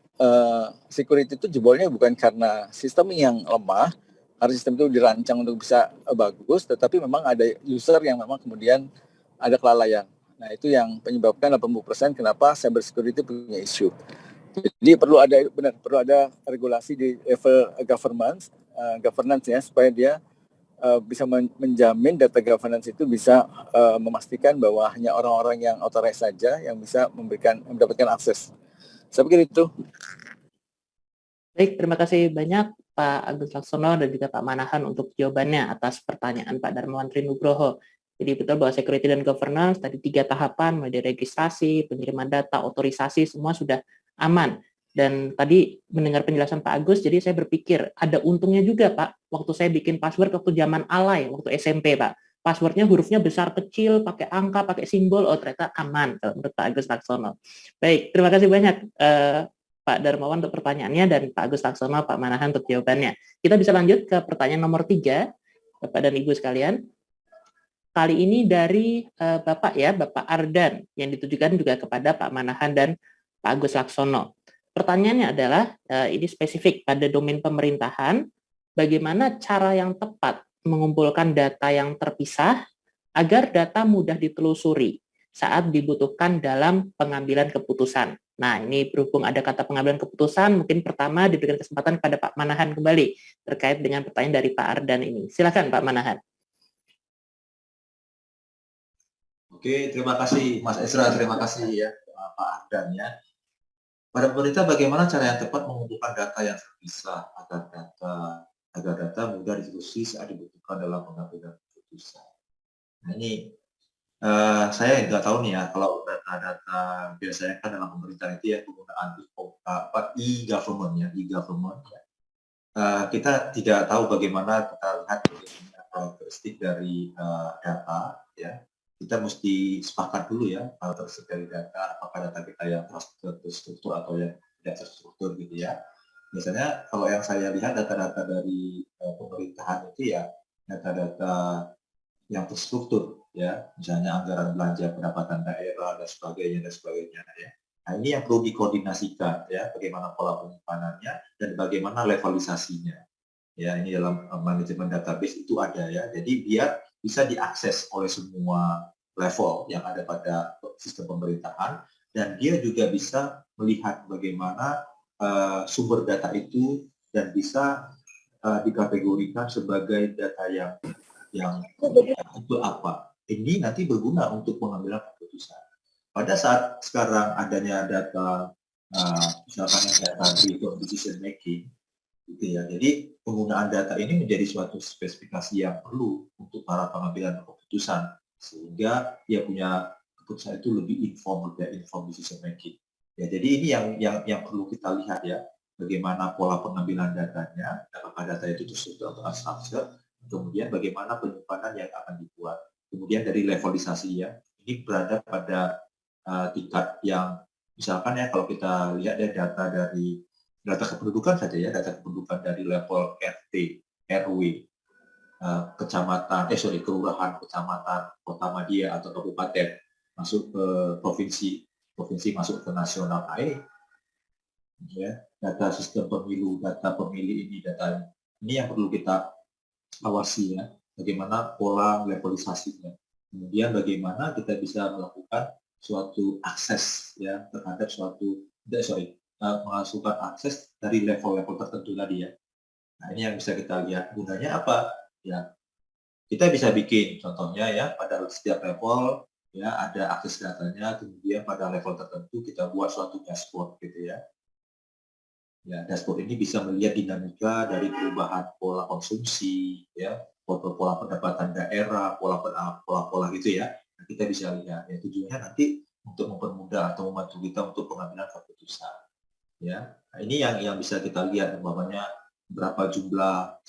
security itu jebolnya bukan karena sistem yang lemah, karena sistem itu dirancang untuk bisa bagus, tetapi memang ada user yang memang kemudian ada kelalaian. Nah itu yang menyebabkan 80% kenapa cyber security punya isu. Jadi perlu ada regulasi di level governance ya, supaya dia bisa menjamin data governance itu bisa memastikan bahwa hanya orang-orang yang authorized saja yang bisa mendapatkan akses. Saya pikir itu. Baik, terima kasih banyak Pak Agus Laksono dan juga Pak Manahan untuk jawabannya atas pertanyaan Pak Darmawan Trinugroho. Jadi betul bahwa security dan governance tadi 3 tahapan, mulai dari registrasi, pengiriman data, otorisasi, semua sudah aman. Dan tadi mendengar penjelasan Pak Agus, jadi saya berpikir ada untungnya juga Pak, waktu saya bikin password waktu zaman alay, waktu SMP Pak. Passwordnya hurufnya besar kecil, pakai angka, pakai simbol, oh ternyata aman menurut Pak Agus Laksono. Baik, terima kasih banyak Pak Darmawan untuk pertanyaannya dan Pak Agus Laksono, Pak Manahan untuk jawabannya. Kita bisa lanjut ke pertanyaan nomor 3, Bapak dan Ibu sekalian. kali ini dari Bapak ya, Bapak Ardan, yang ditujukan juga kepada Pak Manahan dan Pak Agus Laksono. Pertanyaannya adalah, ini spesifik pada domain pemerintahan, bagaimana cara yang tepat mengumpulkan data yang terpisah agar data mudah ditelusuri saat dibutuhkan dalam pengambilan keputusan. Nah, ini berhubung ada kata pengambilan keputusan, mungkin pertama diberikan kesempatan pada Pak Manahan kembali terkait dengan pertanyaan dari Pak Ardan ini. Silakan Pak Manahan. Oke, terima kasih Mas Ezra, terima kasih ya Pak Ardan ya. Pada pemerintah bagaimana cara yang tepat mengumpulkan data yang terpisah agar data mudah ditelusuri saat dibutuhkan dalam pengambilan keputusan. Nah ini saya nggak tahu nih ya, kalau data-data biasanya kan dalam pemerintahan itu ya penggunaan e-government ya, kita tidak tahu bagaimana kita lihat bagaimana karakteristik dari data ya. Kita mesti sepakat dulu ya karakteristik dari data, apakah data kita yang terstruktur atau yang tidak terstruktur gitu ya. Misalnya kalau yang saya lihat data-data dari pemerintahan itu ya data-data yang terstruktur ya, misalnya anggaran belanja pendapatan daerah dan sebagainya ya. Nah ini yang perlu dikoordinasikan ya, bagaimana pola penyimpanannya dan bagaimana levelisasinya ya. Ini dalam manajemen database itu ada ya, jadi biar bisa diakses oleh semua level yang ada pada sistem pemerintahan, dan dia juga bisa melihat bagaimana sumber data itu dan bisa dikategorikan sebagai data yang untuk apa. Ini nanti berguna untuk pengambilan keputusan. Pada saat sekarang adanya data, misalkan yang data driven decision making, gitu ya. Jadi penggunaan data ini menjadi suatu spesifikasi yang perlu untuk para pengambilan keputusan, sehingga dia punya keputusan itu lebih informed decision making. Ya, jadi ini yang perlu kita lihat ya, bagaimana pola pengambilan datanya, apakah data itu terstruktur atau unstructured, kemudian bagaimana penyimpanan yang akan dibuat. Kemudian dari levelisasi ya, ini berada pada tingkat yang misalkan ya kalau kita lihat ya data kependudukan saja ya, data kependudukan dari level RT, RW, kelurahan, kecamatan, kota media atau kabupaten masuk ke provinsi masuk ke nasional. Nah, ya, data sistem pemilu, data pemilih ini yang perlu kita awasi ya, bagaimana pola levelisasinya. Kemudian bagaimana kita bisa melakukan suatu akses ya terhadap mengasuhkan akses dari level-level tertentu tadi ya. Nah ini yang bisa kita lihat gunanya apa ya. Kita bisa bikin contohnya ya pada setiap level ya ada akses datanya, kemudian pada level tertentu kita buat suatu dashboard gitu ya. Ya, dashboard ini bisa melihat dinamika dari perubahan pola konsumsi ya, pola pendapatan daerah, pola gitu ya. Nah, kita bisa lihat ya, tujuannya nanti untuk mempermudah atau membantu kita untuk pengambilan keputusan ya. Nah, ini yang bisa kita lihat umpamanya berapa jumlah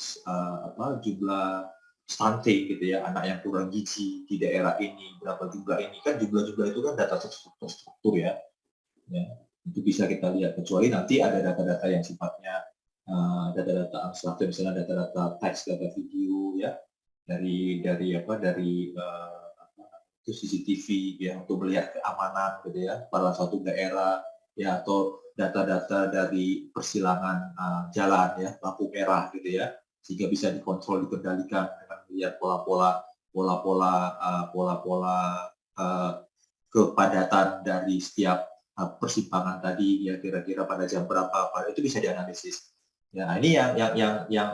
stunting gitu ya, anak yang kurang gizi di daerah ini, berapa jumlah ini, kan jumlah itu kan data struktur ya. Itu bisa kita lihat, kecuali nanti ada data-data yang sifatnya data-data unstructured, misalnya data-data teks, data video ya, dari itu CCTV ya untuk melihat keamanan gitu ya pada suatu daerah ya, atau data-data dari persilangan jalan ya, lampu merah gitu ya, sehingga bisa dikontrol, dikendalikan dengan melihat pola-pola kepadatan dari setiap persimpangan tadi ya, kira-kira pada jam berapa, itu bisa dianalisis. Ya, ini yang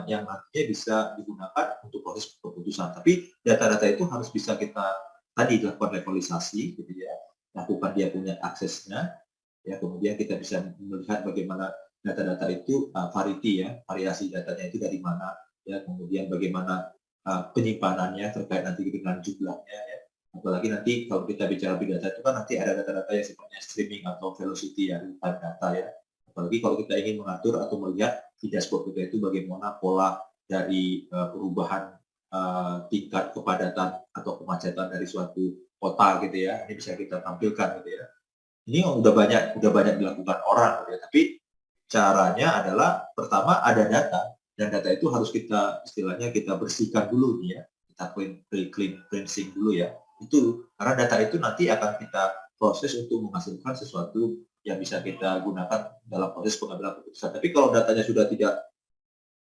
nantinya bisa digunakan untuk proses keputusan. Tapi data-data itu harus bisa kita tadi lakukan levelisasi gitu ya, lakukan dia punya aksesnya ya, kemudian kita bisa melihat bagaimana data-data itu variasi datanya itu dari mana ya, kemudian bagaimana penyimpanannya terkait nanti dengan jumlahnya ya. Apalagi nanti kalau kita bicara big data itu kan nanti ada data-data yang sifatnya streaming atau velocity ya, real-time data ya. Apalagi kalau kita ingin mengatur atau melihat di dashboard kita itu bagaimana pola dari perubahan tingkat kepadatan atau kemacetan dari suatu kota gitu ya, ini bisa kita tampilkan gitu ya. Ini udah banyak dilakukan orang gitu ya, tapi caranya adalah pertama ada data, dan data itu harus kita istilahnya kita bersihkan dulu nih ya, kita cleansing dulu ya. Itu karena data itu nanti akan kita proses untuk menghasilkan sesuatu yang bisa kita gunakan dalam proses pengambilan keputusan. Tapi kalau datanya sudah tidak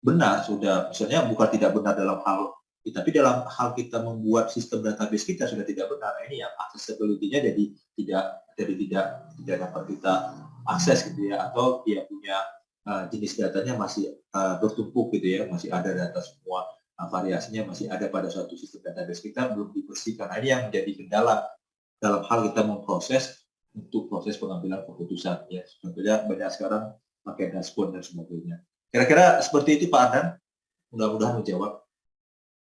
benar, sudah misalnya bukan tidak benar dalam hal, tapi dalam hal kita membuat sistem database kita sudah tidak benar, ini yang accessibility-nya jadi tidak dapat kita akses gitu ya, atau dia punya jenis datanya masih bertumpuk gitu ya, masih ada data semua variasinya masih ada pada suatu sistem database kita belum dibersihkan. Nah, ini yang menjadi kendala dalam hal kita memproses untuk proses pengambilan keputusan ya. Sebetulnya banyak sekarang pakai dashboard dan sebagainya. Kira-kira seperti itu Pak Ardan, mudah-mudahan menjawab.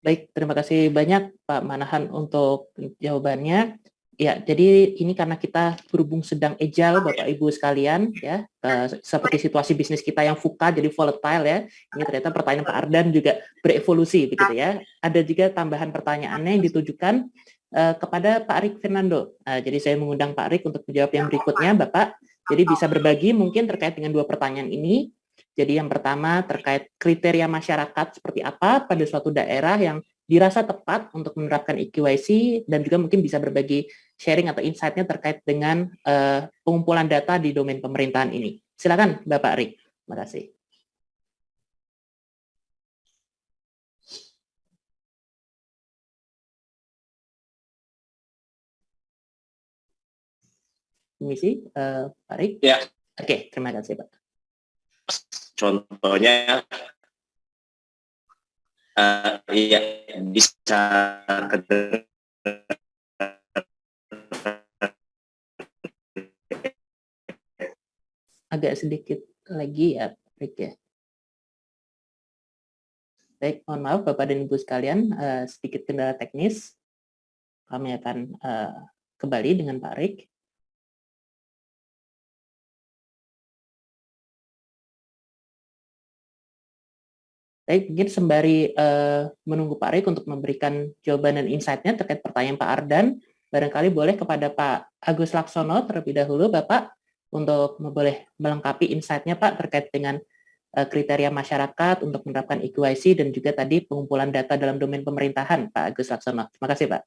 Baik, terima kasih banyak Pak Manahan untuk jawabannya. Ya, jadi ini karena kita berhubung sedang agile Bapak Ibu sekalian ya, seperti situasi bisnis kita yang VUCA jadi volatile ya. Ini ternyata pertanyaan Pak Ardan juga berevolusi begitu ya. Ada juga tambahan pertanyaannya yang ditujukan kepada Pak Arik Fernando. Jadi saya mengundang Pak Arik untuk menjawab yang berikutnya, Bapak. Jadi bisa berbagi mungkin terkait dengan dua pertanyaan ini. Jadi yang pertama terkait kriteria masyarakat seperti apa pada suatu daerah yang dirasa tepat untuk menerapkan EQIC, dan juga mungkin bisa berbagi sharing atau insight-nya terkait dengan pengumpulan data di domain pemerintahan ini. Silakan Bapak Arik. Terima kasih. Permisi, Pak Arik. Ya. Oke, terima kasih Pak. Contohnya ya bisa agak sedikit lagi ya, Rick ya. Baik, mohon maaf Bapak dan Ibu sekalian, sedikit kendala teknis. Kami akan kembali dengan Pak Rick. Baik, mungkin sembari menunggu Pak Rick untuk memberikan jawaban dan insight-nya terkait pertanyaan Pak Ardan, barangkali boleh kepada Pak Agus Laksono terlebih dahulu, Bapak, untuk boleh melengkapi insight-nya Pak terkait dengan kriteria masyarakat untuk menerapkan EQIC dan juga tadi pengumpulan data dalam domain pemerintahan, Pak Agus Laksono. Terima kasih, Pak.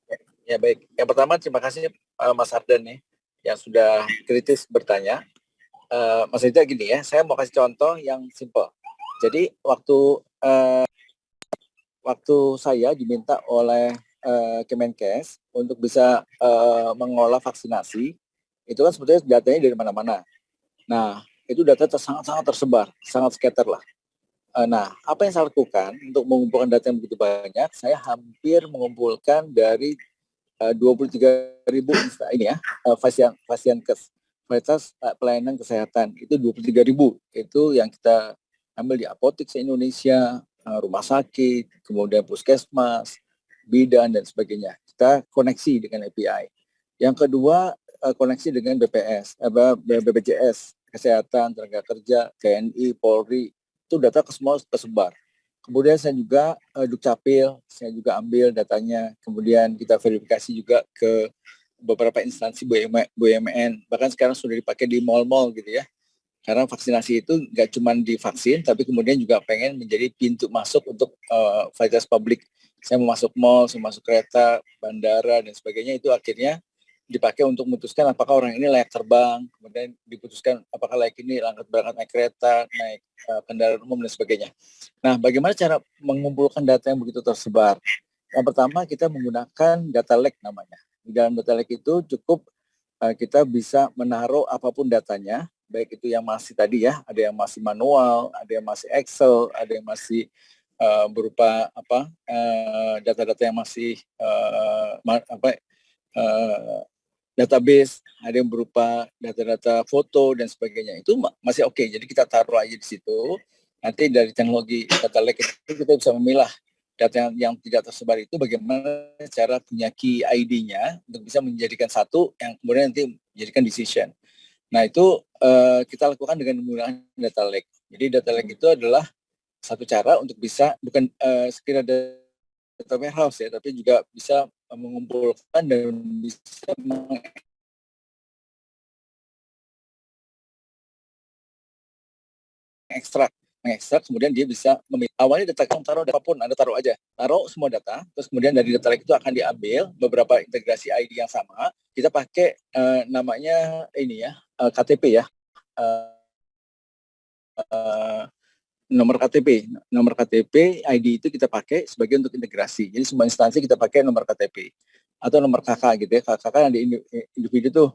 Ya baik. Yang pertama terima kasih Mas Ardan nih yang sudah kritis bertanya. Maksudnya gini ya, saya mau kasih contoh yang simple. Jadi waktu saya diminta oleh Kemenkes untuk bisa mengolah vaksinasi, itu kan sebetulnya datanya dari mana-mana. Nah, itu data sangat-sangat tersebar, sangat scatter lah. Nah, apa yang saya lakukan untuk mengumpulkan data yang begitu banyak? Saya hampir mengumpulkan dari 23.000 ini ya, Fasienkes, fasilitas pelayanan kesehatan, itu 23.000. Itu yang kita ambil di apotek se-Indonesia, rumah sakit, kemudian puskesmas, bidan, dan sebagainya. Kita koneksi dengan API. Yang kedua, koneksi dengan BPJS, Kesehatan, Tenaga Kerja, TNI, Polri, itu data semua tersebar. Kemudian saya juga Dukcapil, saya juga ambil datanya, kemudian kita verifikasi juga ke beberapa instansi BUMN, bahkan sekarang sudah dipakai di mal-mal gitu ya. Karena vaksinasi itu nggak cuma divaksin, tapi kemudian juga pengen menjadi pintu masuk untuk fasilitas publik. Saya mau masuk mall, saya mau masuk kereta, bandara, dan sebagainya, itu akhirnya dipakai untuk memutuskan apakah orang ini layak terbang, kemudian diputuskan apakah layak ini berangkat naik kereta, naik kendaraan umum, dan sebagainya. Nah, bagaimana cara mengumpulkan data yang begitu tersebar? Yang pertama, kita menggunakan data lake namanya. Di dalam data lake itu cukup kita bisa menaruh apapun datanya, baik itu yang masih tadi ya, ada yang masih manual, ada yang masih Excel, ada yang masih berupa data-data yang masih database, ada yang berupa data-data foto dan sebagainya. Itu masih oke. Jadi kita taruh aja di situ. Nanti dari teknologi data lake itu kita bisa memilah data yang tidak tersebar itu bagaimana cara punya key ID-nya untuk bisa menjadikan satu yang kemudian nanti menjadikan decision. Nah, itu kita lakukan dengan menggunakan data lake. Jadi data lake itu adalah satu cara untuk bisa bukan sekedar data warehouse ya, tapi juga bisa mengumpulkan dan bisa mengekstrak mengekstrak, kemudian dia bisa memilih. Awalnya data kamu taruh apapun, Anda taruh aja. Taruh semua data, terus kemudian dari data lake itu akan diambil beberapa integrasi ID yang sama. Kita pakai namanya ini ya, KTP ya. Nomor KTP ID itu kita pakai sebagai untuk integrasi. Jadi semua instansi kita pakai nomor KTP atau nomor KK gitu ya. KK yang di individu tuh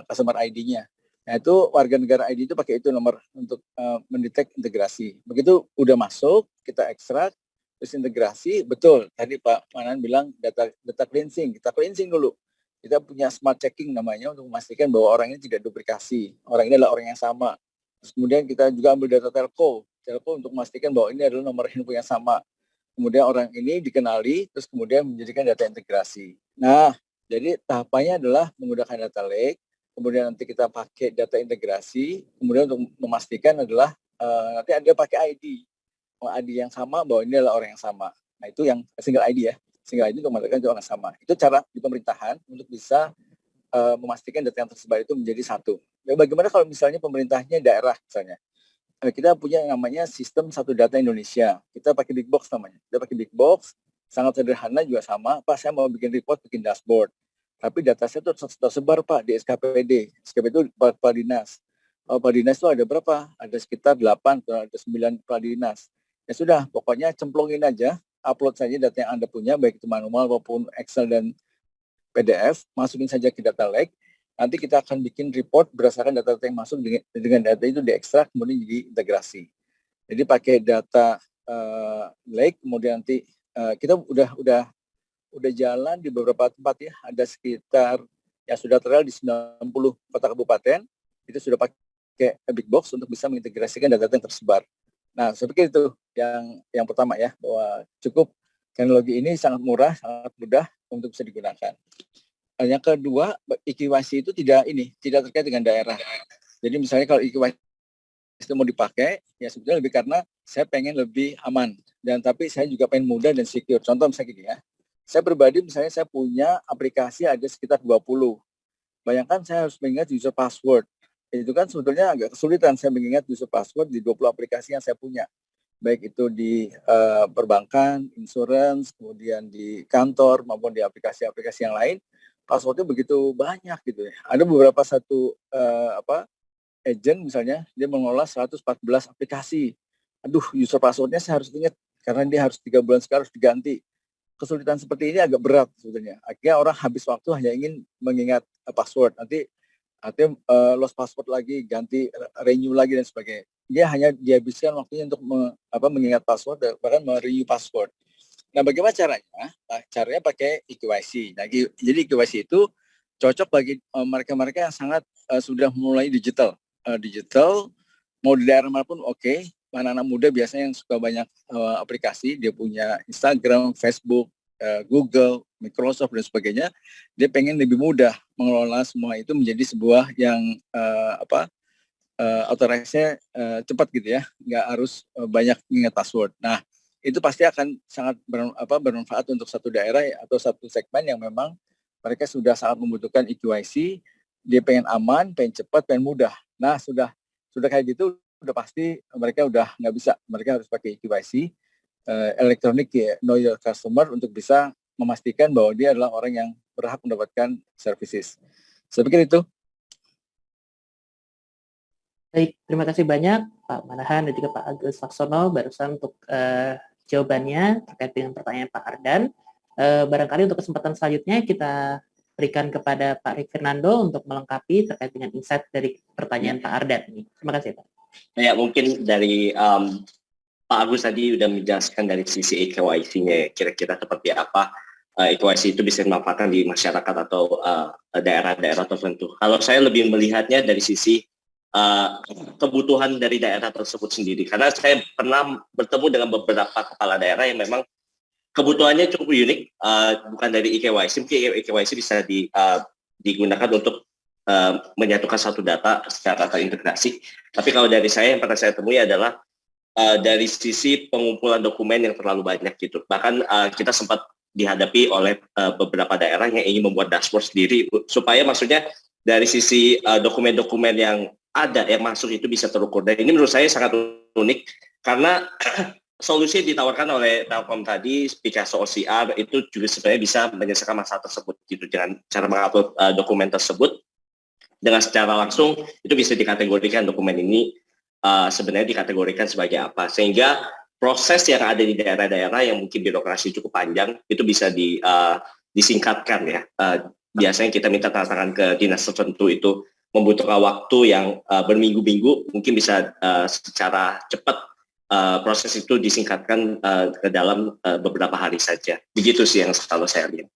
customer ID-nya. Nah itu warga negara ID itu pakai itu nomor untuk mendetek integrasi. Begitu udah masuk, kita ekstrak, terus integrasi. Betul, tadi Pak Manan bilang data cleansing. Kita cleansing dulu. Kita punya smart checking namanya untuk memastikan bahwa orang ini tidak duplikasi. Orang ini adalah orang yang sama. Terus kemudian kita juga ambil data telco untuk memastikan bahwa ini adalah nomor handphone yang sama. Kemudian orang ini dikenali, terus kemudian menjadikan data integrasi. Nah, jadi tahapannya adalah menggunakan data lake, kemudian nanti kita pakai data integrasi, kemudian untuk memastikan adalah nanti Anda pakai ID yang sama bahwa ini adalah orang yang sama. Nah, itu yang single ID ya. Single ID untuk memastikan itu orang sama. Itu cara di pemerintahan untuk bisa memastikan data yang tersebar itu menjadi satu. Ya, bagaimana kalau misalnya pemerintahnya daerah misalnya? Kita punya yang namanya sistem satu data Indonesia. Kita pakai big box namanya. Kita pakai big box, sangat sederhana juga sama. Pak, saya mau bikin report, bikin dashboard. Tapi data saya itu tersebar Pak di SKPD. SKPD itu kepala dinas. Kepala dinas itu ada berapa? Ada sekitar 8 atau ada 9 kepala dinas. Ya sudah, pokoknya cemplungin aja, upload saja data yang Anda punya, baik itu manual maupun Excel dan PDF, masukin saja ke data lake. Nanti kita akan bikin report berdasarkan data yang masuk dengan data itu diekstrak kemudian jadi integrasi. Jadi pakai data lake, kemudian nanti kita udah jalan di beberapa tempat ya, ada sekitar yang sudah trial di 90 kota kabupaten, itu sudah pakai big box untuk bisa mengintegrasikan data yang tersebar. Nah, saya pikir itu yang pertama ya, bahwa cukup teknologi ini sangat murah, sangat mudah untuk bisa digunakan. Yang kedua, eKYC itu tidak terkait dengan daerah. Jadi misalnya kalau eKYC itu mau dipakai, ya sebetulnya lebih karena saya pengen lebih aman. Dan tapi saya juga pengen mudah dan secure. Contoh misalnya gini ya, saya pribadi misalnya saya punya aplikasi ada sekitar 20. Bayangkan saya harus mengingat user password. Itu kan sebetulnya agak kesulitan saya mengingat user password di 20 aplikasi yang saya punya. Baik itu di perbankan, insurance, kemudian di kantor, maupun di aplikasi-aplikasi yang lain. Passwordnya begitu banyak gitu ya. Ada beberapa agent misalnya dia mengelola 114 aplikasi. Aduh, user passwordnya saya harus ingat karena dia harus 3 bulan sekali harus diganti. Kesulitan seperti ini agak berat sebetulnya. Akhirnya orang habis waktu hanya ingin mengingat password. Nanti lost password lagi, ganti renew lagi dan sebagainya. Dia hanya dihabiskan waktunya untuk mengingat password bahkan merenew password. Nah, bagaimana caranya? Caranya pakai eKYC. Nah, jadi eKYC itu cocok bagi mereka-mereka yang sangat sudah mulai digital. Digital, mau di daerah manapun oke. Anak-anak muda biasanya yang suka banyak aplikasi, dia punya Instagram, Facebook, Google, Microsoft dan sebagainya. Dia pengen lebih mudah mengelola semua itu menjadi sebuah yang authorized-nya cepat gitu ya, nggak harus banyak ingat password. Nah, itu pasti akan sangat bermanfaat untuk satu daerah atau satu segmen yang memang mereka sudah sangat membutuhkan eKYC, dia pengen aman, pengen cepat, pengen mudah. Nah, sudah kayak gitu, udah pasti mereka udah nggak bisa, mereka harus pakai eKYC, elektronik ya, know your customer untuk bisa memastikan bahwa dia adalah orang yang berhak mendapatkan services. Saya pikir itu. Baik, terima kasih banyak Pak Manahan dan juga Pak Agus Laksono barusan untuk jawabannya terkait dengan pertanyaan Pak Ardan. Barangkali untuk kesempatan selanjutnya kita berikan kepada Pak Rick Fernando untuk melengkapi terkait dengan insight dari pertanyaan Pak Ardan ini. Terima kasih Pak. Ya, mungkin dari Pak Agus tadi sudah menjelaskan dari sisi eKYC-nya kira-kira seperti apa eKYC itu bisa dimanfaatkan di masyarakat atau daerah-daerah tertentu. Kalau saya lebih melihatnya dari sisi kebutuhan dari daerah tersebut sendiri. Karena saya pernah bertemu dengan beberapa kepala daerah yang memang kebutuhannya cukup unik, bukan dari eKYC. Mungkin eKYC bisa digunakan untuk menyatukan satu data secara terintegrasi. Tapi kalau dari saya yang pernah saya temui adalah dari sisi pengumpulan dokumen yang terlalu banyak gitu. Bahkan kita sempat dihadapi oleh beberapa daerah yang ingin membuat dashboard sendiri supaya maksudnya dari sisi dokumen-dokumen yang ada yang masuk itu bisa terukur. Dan ini menurut saya sangat unik Karena solusi yang ditawarkan oleh Telkom tadi, Picasso OCR itu juga sebenarnya bisa menyelesaikan masalah tersebut gitu dengan cara mengupload dokumen tersebut dengan secara langsung. Itu bisa dikategorikan dokumen ini sebenarnya dikategorikan sebagai apa, sehingga proses yang ada di daerah-daerah yang mungkin birokrasi cukup panjang itu bisa disingkatkan ya. Biasanya kita minta tanda tangan ke dinas tertentu itu membutuhkan waktu yang berminggu-minggu, mungkin bisa secara cepat proses itu disingkatkan ke dalam beberapa hari saja. Begitu sih yang selalu saya lihat.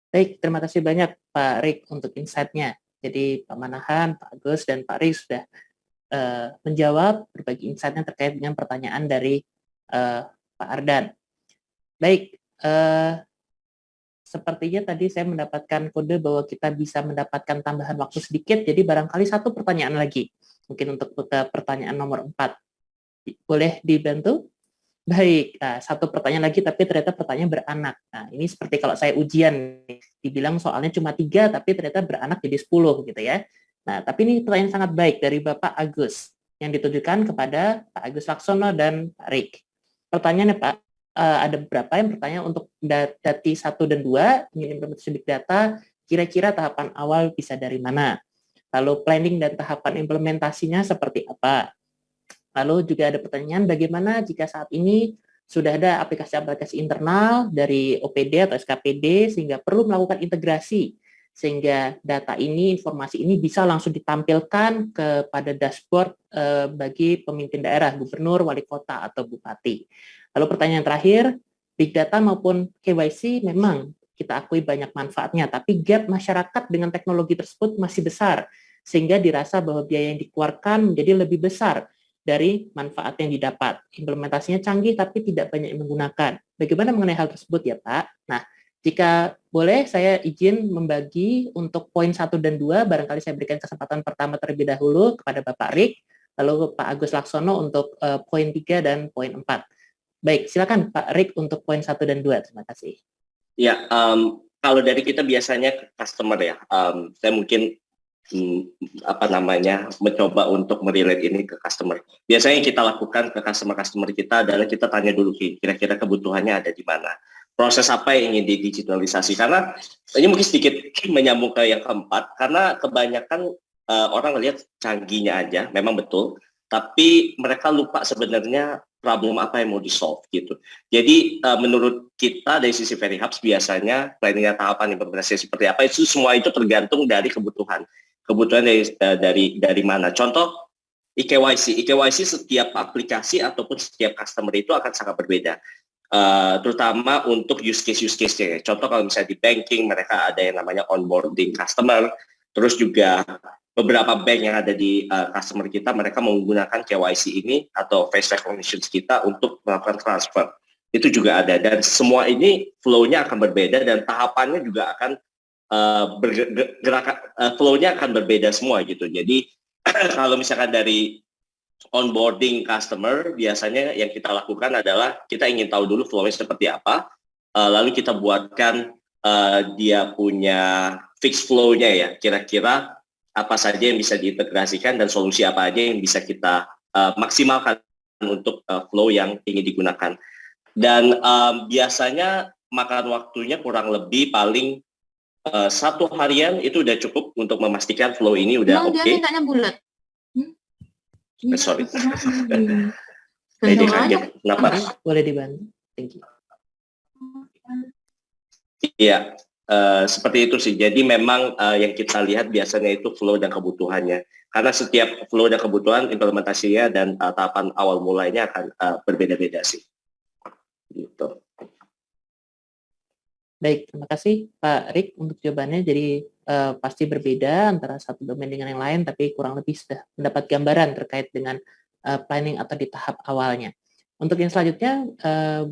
Baik, terima kasih banyak Pak Rik untuk insight-nya. Jadi Pak Manahan, Pak Agus, dan Pak Rik sudah menjawab berbagi insight-nya terkait dengan pertanyaan dari Pak Ardan. Baik, sepertinya tadi saya mendapatkan kode bahwa kita bisa mendapatkan tambahan waktu sedikit, jadi barangkali satu pertanyaan lagi. Mungkin untuk pertanyaan nomor 4. Boleh dibantu? Baik, nah, satu pertanyaan lagi tapi ternyata pertanyaan beranak. Nah, ini seperti kalau saya ujian, dibilang soalnya cuma 3 tapi ternyata beranak jadi 10 gitu ya. Nah, tapi ini pertanyaan sangat baik dari Bapak Agus yang ditujukan kepada Pak Agus Laksono dan Pak Rik. Pertanyaannya Pak, ada beberapa yang bertanya untuk Dati 1 dan 2, ingin implementasi big data, kira-kira tahapan awal bisa dari mana? Lalu planning dan tahapan implementasinya seperti apa? Lalu juga ada pertanyaan bagaimana jika saat ini sudah ada aplikasi-aplikasi internal dari OPD atau SKPD sehingga perlu melakukan integrasi sehingga data ini, informasi ini bisa langsung ditampilkan kepada dashboard bagi pemimpin daerah, gubernur, wali kota, atau bupati. Lalu pertanyaan terakhir, big data maupun KYC memang kita akui banyak manfaatnya, tapi gap masyarakat dengan teknologi tersebut masih besar, sehingga dirasa bahwa biaya yang dikeluarkan menjadi lebih besar dari manfaat yang didapat. Implementasinya canggih tapi tidak banyak yang menggunakan. Bagaimana mengenai hal tersebut ya Pak? Nah, jika boleh saya izin membagi untuk poin 1 dan 2, barangkali saya berikan kesempatan pertama terlebih dahulu kepada Bapak Rik, lalu Pak Agus Laksono untuk poin 3 dan poin 4. Baik, silakan Pak Rik untuk poin 1 dan 2. Terima kasih. Ya, kalau dari kita biasanya ke customer ya, saya mungkin mencoba untuk merelate ini ke customer. Biasanya yang kita lakukan ke customer kita adalah kita tanya dulu kira-kira kebutuhannya ada di mana, proses apa yang ingin didigitalisasi. Karena ini mungkin sedikit menyambung ke yang keempat, karena kebanyakan orang melihat canggihnya aja, memang betul, tapi mereka lupa sebenarnya problem apa yang mau di-solve gitu. Jadi menurut kita dari sisi Very Hubs biasanya planning tahapan implementasi seperti apa, itu semua itu tergantung dari kebutuhan dari mana. Contoh eKYC setiap aplikasi ataupun setiap customer itu akan sangat berbeda, terutama untuk use case-nya. Contoh kalau misalnya di banking mereka ada yang namanya onboarding customer, terus juga beberapa bank yang ada di customer kita mereka menggunakan KYC ini atau face recognition kita untuk melakukan transfer. Itu juga ada, dan semua ini flow-nya akan berbeda dan tahapannya juga akan flow-nya akan berbeda semua gitu. Jadi kalau misalkan dari onboarding customer, biasanya yang kita lakukan adalah kita ingin tahu dulu flow-nya seperti apa, lalu kita buatkan dia punya fix flow-nya ya, kira-kira apa saja yang bisa diintegrasikan dan solusi apa aja yang bisa kita maksimalkan untuk flow yang ingin digunakan. Dan biasanya makan waktunya kurang lebih paling 1 harian itu udah cukup untuk memastikan flow ini udah oke. Dia mintanya bulat. Sorry. Jadi kaget. Kenapa? Boleh dibantu. Thank you. Iya, seperti itu sih. Jadi memang yang kita lihat biasanya itu flow dan kebutuhannya. Karena setiap flow dan kebutuhan implementasinya dan tahapan awal mulainya akan berbeda-beda sih. Gitu. Baik, terima kasih Pak Rik untuk jawabannya. Jadi pasti berbeda antara satu domain dengan yang lain, tapi kurang lebih sudah mendapat gambaran terkait dengan planning atau di tahap awalnya. Untuk yang selanjutnya,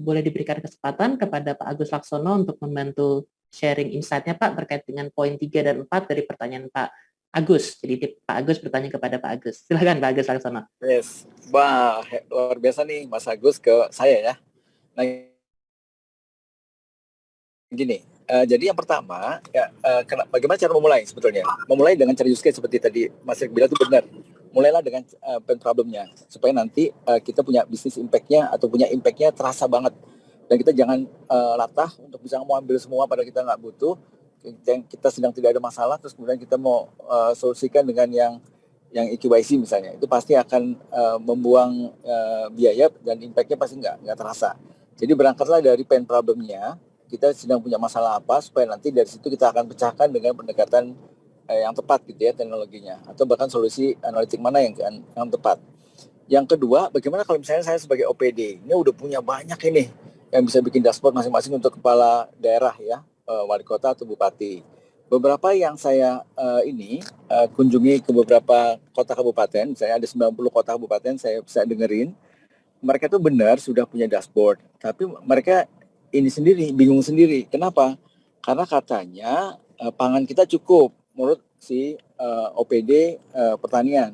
boleh diberikan kesempatan kepada Pak Agus Laksono untuk membantu sharing insight-nya Pak terkait dengan poin 3 dan 4 dari pertanyaan Pak Agus. Jadi Pak Agus bertanya kepada Pak Agus. Silakan Pak Agus Laksono. Yes, wah luar biasa nih Mas Agus ke saya ya. Nah, gini, jadi yang pertama, ya, bagaimana cara memulai sebetulnya? Memulai dengan cari use case seperti tadi Mas Rik bilang itu benar. mulailah dengan pain problemnya supaya nanti kita punya bisnis impact-nya atau punya impact-nya terasa banget, dan kita jangan latah untuk bisa mau ambil semua padahal kita nggak butuh, kita sedang tidak ada masalah terus kemudian kita mau solusikan dengan yang EQYC misalnya, itu pasti akan membuang biaya dan impact-nya pasti nggak terasa. Jadi berangkatlah dari pain problemnya, kita sedang punya masalah apa, supaya nanti dari situ kita akan pecahkan dengan pendekatan yang tepat gitu ya teknologinya, atau bahkan solusi analitik mana yang tepat. Yang kedua, bagaimana kalau misalnya saya sebagai OPD ini udah punya banyak ini yang bisa bikin dashboard masing-masing untuk kepala daerah ya, wali kota atau bupati. Beberapa yang saya kunjungi ke beberapa kota kabupaten, saya ada 90 kota kabupaten saya bisa dengerin, mereka tuh benar sudah punya dashboard, tapi mereka ini sendiri bingung sendiri. Kenapa? Karena katanya pangan kita cukup menurut si OPD pertanian.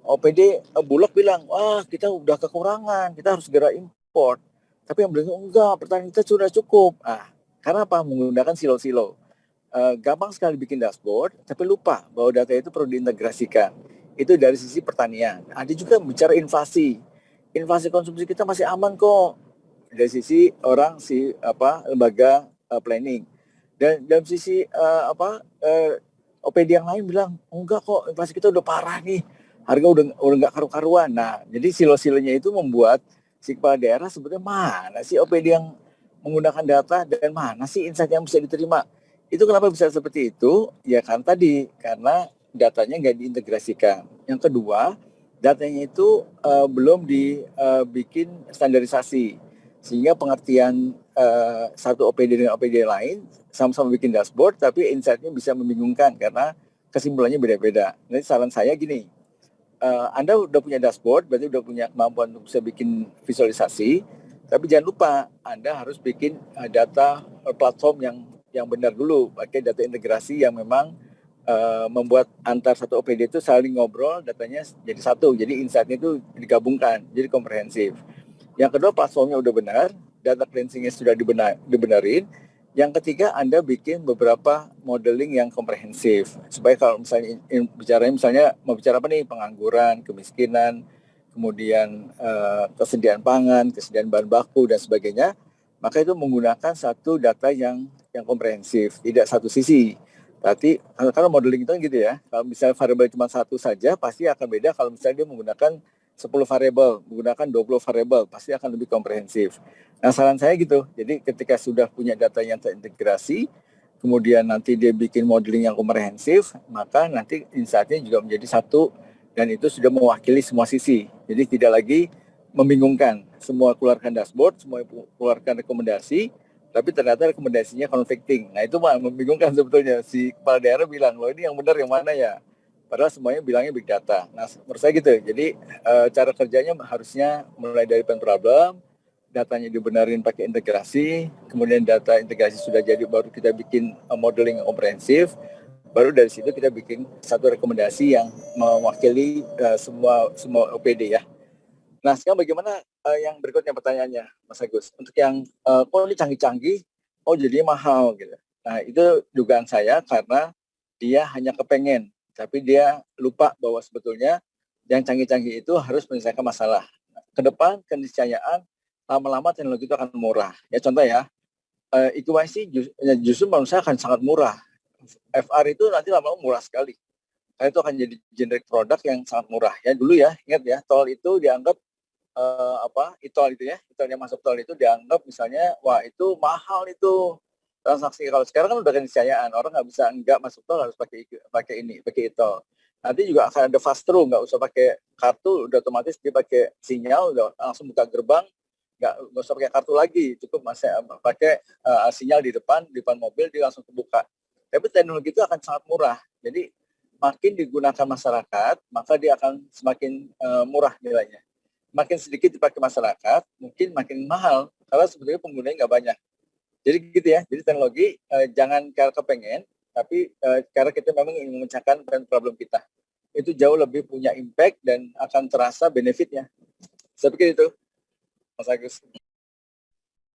OPD Bulog bilang, wah kita udah kekurangan, kita harus segera import. Tapi yang bilang enggak, pertanian kita sudah cukup. Karena apa? Menggunakan silo-silo. Gampang sekali bikin dashboard, tapi lupa bahwa data itu perlu diintegrasikan. Itu dari sisi pertanian. Ada juga bicara inflasi. Inflasi konsumsi kita masih aman kok dari sisi lembaga planning. Dan dalam sisi OPD yang lain bilang enggak kok, inflasi kita udah parah nih, harga udah nggak karu-karuan. Nah, jadi silo-silonya itu membuat si kepala daerah sebetulnya mana sih OPD yang menggunakan data dan mana sih insight yang bisa diterima. Itu kenapa bisa seperti itu? Ya kan tadi, karena datanya nggak diintegrasikan. Yang kedua, datanya itu belum dibikin standarisasi, sehingga pengertian satu OPD dengan OPD lain sama-sama bikin dashboard, tapi insight-nya bisa membingungkan karena kesimpulannya beda-beda. Jadi saran saya gini, Anda udah punya dashboard, berarti udah punya kemampuan untuk bisa bikin visualisasi, tapi jangan lupa Anda harus bikin data platform yang benar dulu, pakai data integrasi yang memang membuat antar satu OPD itu saling ngobrol, datanya jadi satu, jadi insight-nya itu digabungkan, jadi komprehensif. Yang kedua, platformnya udah benar, data cleansing-nya sudah dibenarin. Yang ketiga, Anda bikin beberapa modeling yang komprehensif, supaya kalau misalnya mau bicara apa nih, pengangguran, kemiskinan, kemudian kesediaan pangan, kesediaan bahan baku dan sebagainya, maka itu menggunakan satu data yang komprehensif, tidak satu sisi. Berarti kalau modeling itu kan gitu ya, kalau misalnya variabel cuma satu saja pasti akan beda kalau misalnya dia menggunakan 10 variabel, menggunakan 20 variabel, pasti akan lebih komprehensif. Nah, saran saya gitu. Jadi ketika sudah punya data yang terintegrasi, kemudian nanti dia bikin modeling yang komprehensif, maka nanti insight-nya juga menjadi satu dan itu sudah mewakili semua sisi. Jadi tidak lagi membingungkan. Semua keluarkan dashboard, semua keluarkan rekomendasi, tapi ternyata rekomendasinya conflicting. Nah, itu membingungkan sebetulnya. Si kepala daerah bilang, loh ini yang benar yang mana ya? Padahal semuanya bilangnya big data. Nah, menurut saya gitu. Jadi cara kerjanya harusnya mulai dari pain problem, datanya dibenarin pakai integrasi, kemudian data integrasi sudah jadi, baru kita bikin modeling yang komprehensif, baru dari situ kita bikin satu rekomendasi yang mewakili semua OPD ya. Nah, sekarang bagaimana yang berikutnya pertanyaannya, Mas Agus? Untuk yang kok ini canggih-canggih, jadinya mahal gitu. Nah, itu dugaan saya karena dia hanya kepengen, tapi dia lupa bahwa sebetulnya yang canggih-canggih itu harus menyelesaikan masalah. Nah, ke depan keniscayaan lama-lama teknologi itu akan murah. Ya contoh ya, EQYC justru menurut saya akan sangat murah. FR itu nanti lama-lama murah sekali. Karena itu akan jadi generic produk yang sangat murah. Ya dulu ya, ingat ya, tol itu dianggap e-tol itu ya, e-tol yang masuk tol itu dianggap misalnya, wah itu mahal itu transaksi. Kalau sekarang kan udah keniscayaan, orang nggak bisa enggak masuk tol harus pakai e-tol. Nanti juga akan ada fast through, nggak usah pakai kartu, udah otomatis dia pakai sinyal, udah langsung buka gerbang, nggak usah pakai kartu lagi, cukup masih pakai sinyal di depan mobil dia langsung kebuka. Tapi teknologi itu akan sangat murah. Jadi makin digunakan masyarakat, maka dia akan semakin murah nilainya. Makin sedikit dipakai masyarakat, mungkin makin mahal, karena sebetulnya penggunanya nggak banyak. Jadi gitu ya, jadi teknologi jangan karena kepengen, tapi karena kita memang ingin memecahkan problem kita. Itu jauh lebih punya impact dan akan terasa benefitnya. Saya pikir itu, Mas Agus.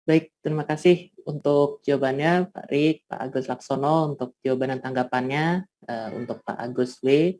Baik, terima kasih untuk jawabannya Pak Rik, Pak Agus Laksono, untuk jawaban dan tanggapannya untuk Pak Agus W.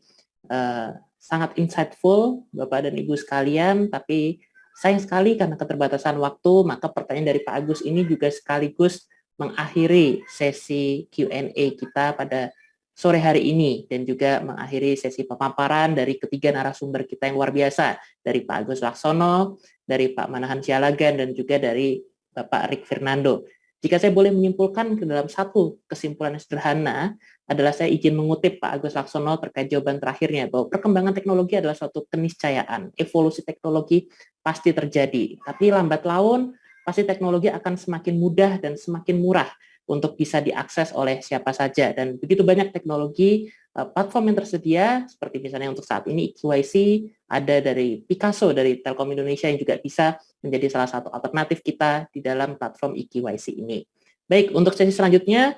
sangat insightful Bapak dan Ibu sekalian, tapi sayang sekali karena keterbatasan waktu, maka pertanyaan dari Pak Agus ini juga sekaligus mengakhiri sesi Q&A kita pada sore hari ini dan juga mengakhiri sesi pemaparan dari ketiga narasumber kita yang luar biasa, dari Pak Agus Laksono, dari Pak Manahan Sialagan, dan juga dari Bapak Rick Fernando. Jika saya boleh menyimpulkan ke dalam satu kesimpulan yang sederhana, adalah saya izin mengutip Pak Agus Laksono terkait jawaban terakhirnya, bahwa perkembangan teknologi adalah suatu keniscayaan. Evolusi teknologi pasti terjadi, tapi lambat laun pasti teknologi akan semakin mudah dan semakin murah untuk bisa diakses oleh siapa saja. Dan begitu banyak teknologi, platform yang tersedia, seperti misalnya untuk saat ini EQYC, ada dari Picasso, dari Telkom Indonesia yang juga bisa menjadi salah satu alternatif kita di dalam platform EQYC ini. Baik, untuk sesi selanjutnya,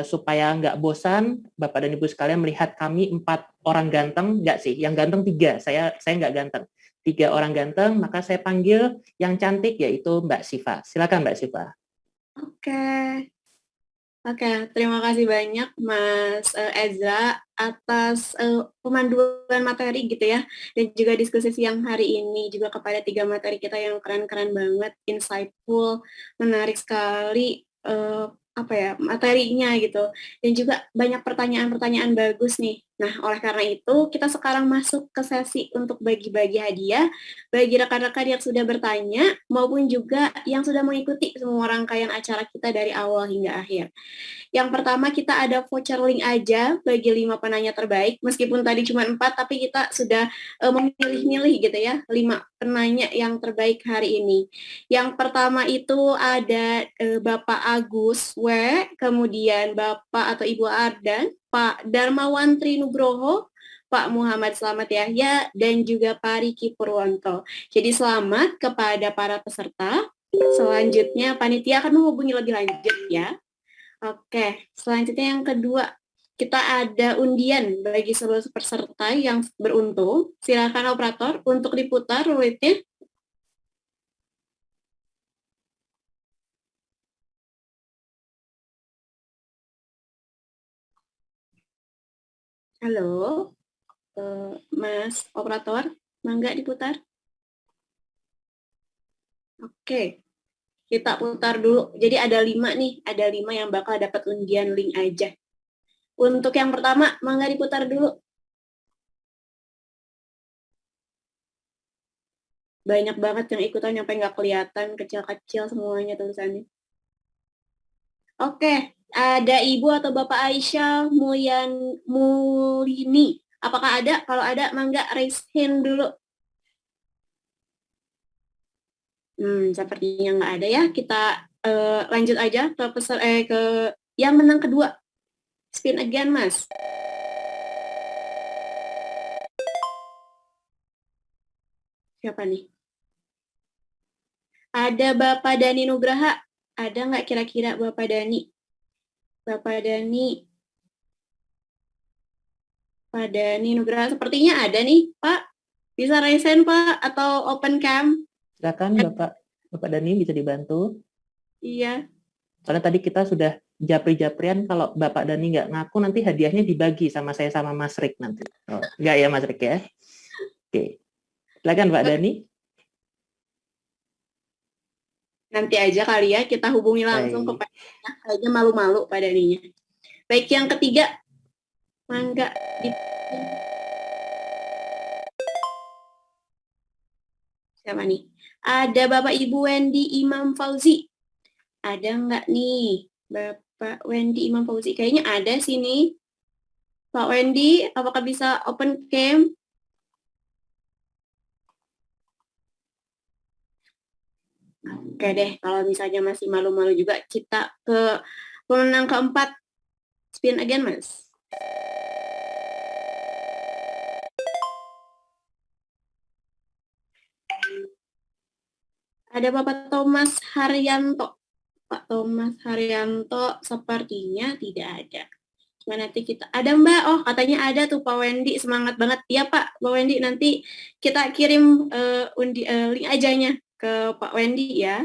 supaya nggak bosan, Bapak dan Ibu sekalian melihat kami 4 orang ganteng, nggak sih, yang ganteng 3, saya nggak ganteng. 3 orang ganteng, maka saya panggil yang cantik yaitu Mbak Siva. Silakan Mbak Siva. Oke, terima kasih banyak Mas Ezra atas pemanduan materi gitu ya, dan juga diskusi siang hari ini juga kepada 3 materi kita yang keren-keren banget, insightful, menarik sekali materinya gitu, dan juga banyak pertanyaan-pertanyaan bagus nih. Nah, oleh karena itu kita sekarang masuk ke sesi untuk bagi-bagi hadiah bagi rekan-rekan yang sudah bertanya maupun juga yang sudah mengikuti semua rangkaian acara kita dari awal hingga akhir. Yang pertama kita ada voucher link aja bagi 5 penanya terbaik, meskipun tadi cuma 4, tapi kita sudah memilih-milih gitu ya, 5 penanya yang terbaik hari ini. Yang pertama itu ada Bapak Agus W, kemudian Bapak atau Ibu Ardan, Pak Darmawan Trinugroho, Pak Muhammad Slamet Yahya, dan juga Pak Riki Purwanto. Jadi selamat kepada para peserta. Selanjutnya panitia akan menghubungi lebih lanjut ya. Oke, selanjutnya yang kedua, kita ada undian bagi seluruh peserta yang beruntung. Silakan operator untuk diputar rulitnya. Halo, Mas operator, mangga diputar. Oke, kita putar dulu. Jadi ada 5 nih, ada 5 yang bakal dapat undian link aja. Untuk yang pertama, mangga diputar dulu. Banyak banget yang ikutan sampai nggak kelihatan, kecil-kecil semuanya tulisannya. Oke, ada Ibu atau Bapak Aisyah Mulini. Apakah ada? Kalau ada, mangga raise hand dulu. Sepertinya nggak ada ya. Kita lanjut aja ke yang menang kedua. Spin again, Mas. Siapa nih? Ada Bapak Dani Nugraha. Ada nggak kira-kira Bapak Dani? Bapak Dani. Pak Dani Nugraha. Sepertinya ada nih, Pak. Bisa raise hand, Pak? Atau open cam? Silakan Bapak Dani, bisa dibantu. Iya. Soalnya tadi kita sudah japri-japrian, kalau Bapak Dani nggak ngaku nanti hadiahnya dibagi sama saya sama Mas Rick nanti. Oh, nggak ya Mas Rick ya? Oke. Silakan Pak Dani. Nanti aja kali ya kita hubungi langsung ke Pak Daninya. Kayaknya malu-malu Pak Daninya. Baik, yang ketiga. Mangga. Siapa nih? Ada Bapak Ibu Wendy Imam Fauzi. Ada nggak nih Bapak Wendy Imam Fauzi? Kayaknya ada sih nih. Pak Wendy, apakah bisa open cam? Oke deh, kalau misalnya masih malu-malu juga, kita ke pemenang keempat. Spin again, Mas. Ada Bapak Thomas Haryanto. Pak Thomas Haryanto sepertinya tidak ada. Cuma nanti kita ada Mbak. Oh, katanya ada tuh Pak Wendy, semangat banget. Iya Pak Wendy, nanti kita kirim link ajanya ke Pak Wendy ya.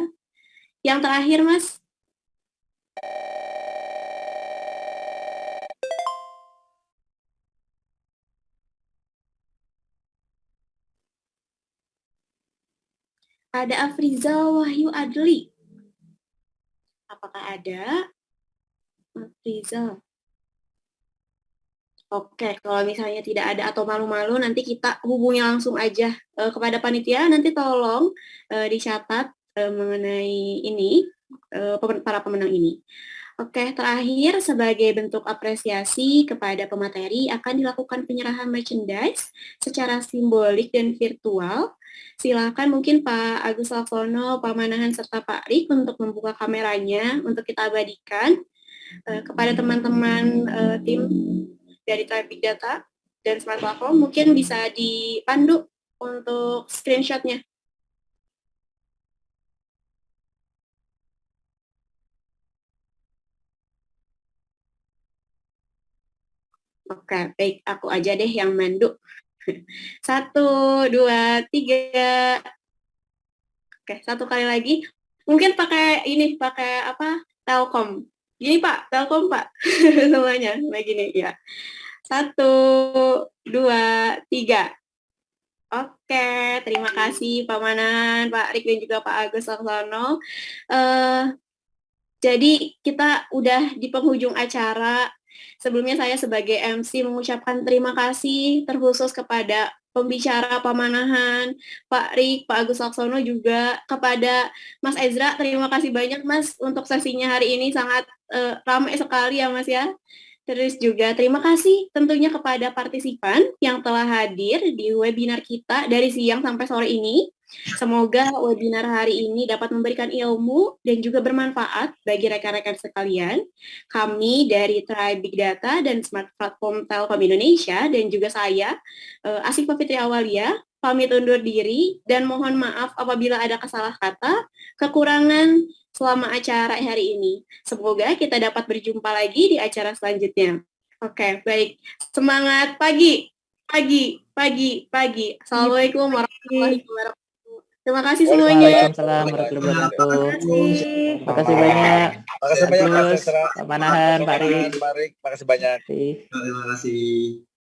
Yang terakhir Mas. Ada Afrizal Wahyu Adli. Apakah ada? Afrizal. Oke, kalau misalnya tidak ada atau malu-malu, nanti kita hubungi langsung aja kepada panitia. Nanti tolong dicatat mengenai ini, para pemenang ini. Oke, terakhir sebagai bentuk apresiasi kepada pemateri akan dilakukan penyerahan merchandise secara simbolik dan virtual. Silakan mungkin Pak Agus Laksono, Pak Manahan, serta Pak Rik untuk membuka kameranya untuk kita abadikan kepada teman-teman tim dari Tribe Big Data dan Smart Platform. Mungkin bisa dipandu untuk screenshotnya. Oke, baik. Aku aja deh yang mandu. 1, 2, 3. Oke, satu kali lagi. Mungkin pakai ini, pakai apa? Telkom. Gini Pak, Telkom Pak. Semuanya, begini ya. 1, 2, 3. Oke, terima kasih Pak Manan, Pak Rik, dan juga Pak Agus Laksono. Jadi kita udah di penghujung acara. Sebelumnya saya sebagai MC mengucapkan terima kasih terkhusus kepada pembicara Pak Manahan, Pak Rik, Pak Agus Laksono, juga kepada Mas Ezra. Terima kasih banyak Mas untuk sesinya hari ini, sangat ramai sekali ya Mas ya. Terus juga terima kasih tentunya kepada partisipan yang telah hadir di webinar kita dari siang sampai sore ini. Semoga webinar hari ini dapat memberikan ilmu dan juga bermanfaat bagi rekan-rekan sekalian. Kami dari Tribe Big Data dan Smart Platform Telkom Indonesia dan juga saya, Asyifa Fitri Awalia, pamit undur diri dan mohon maaf apabila ada kesalah kata, kekurangan selama acara hari ini. Semoga kita dapat berjumpa lagi di acara selanjutnya. Oke, baik. Semangat pagi. Assalamualaikum warahmatullahi wabarakatuh. Terima kasih semuanya. Waalaikumsalam warahmatullahi wabarakatuh. Terima kasih banyak. Makasih banyak Mas Agus, Ezra. Pak Manahan, Pak Rik. Pak Rik, makasih banyak. Terima kasih. Terima kasih.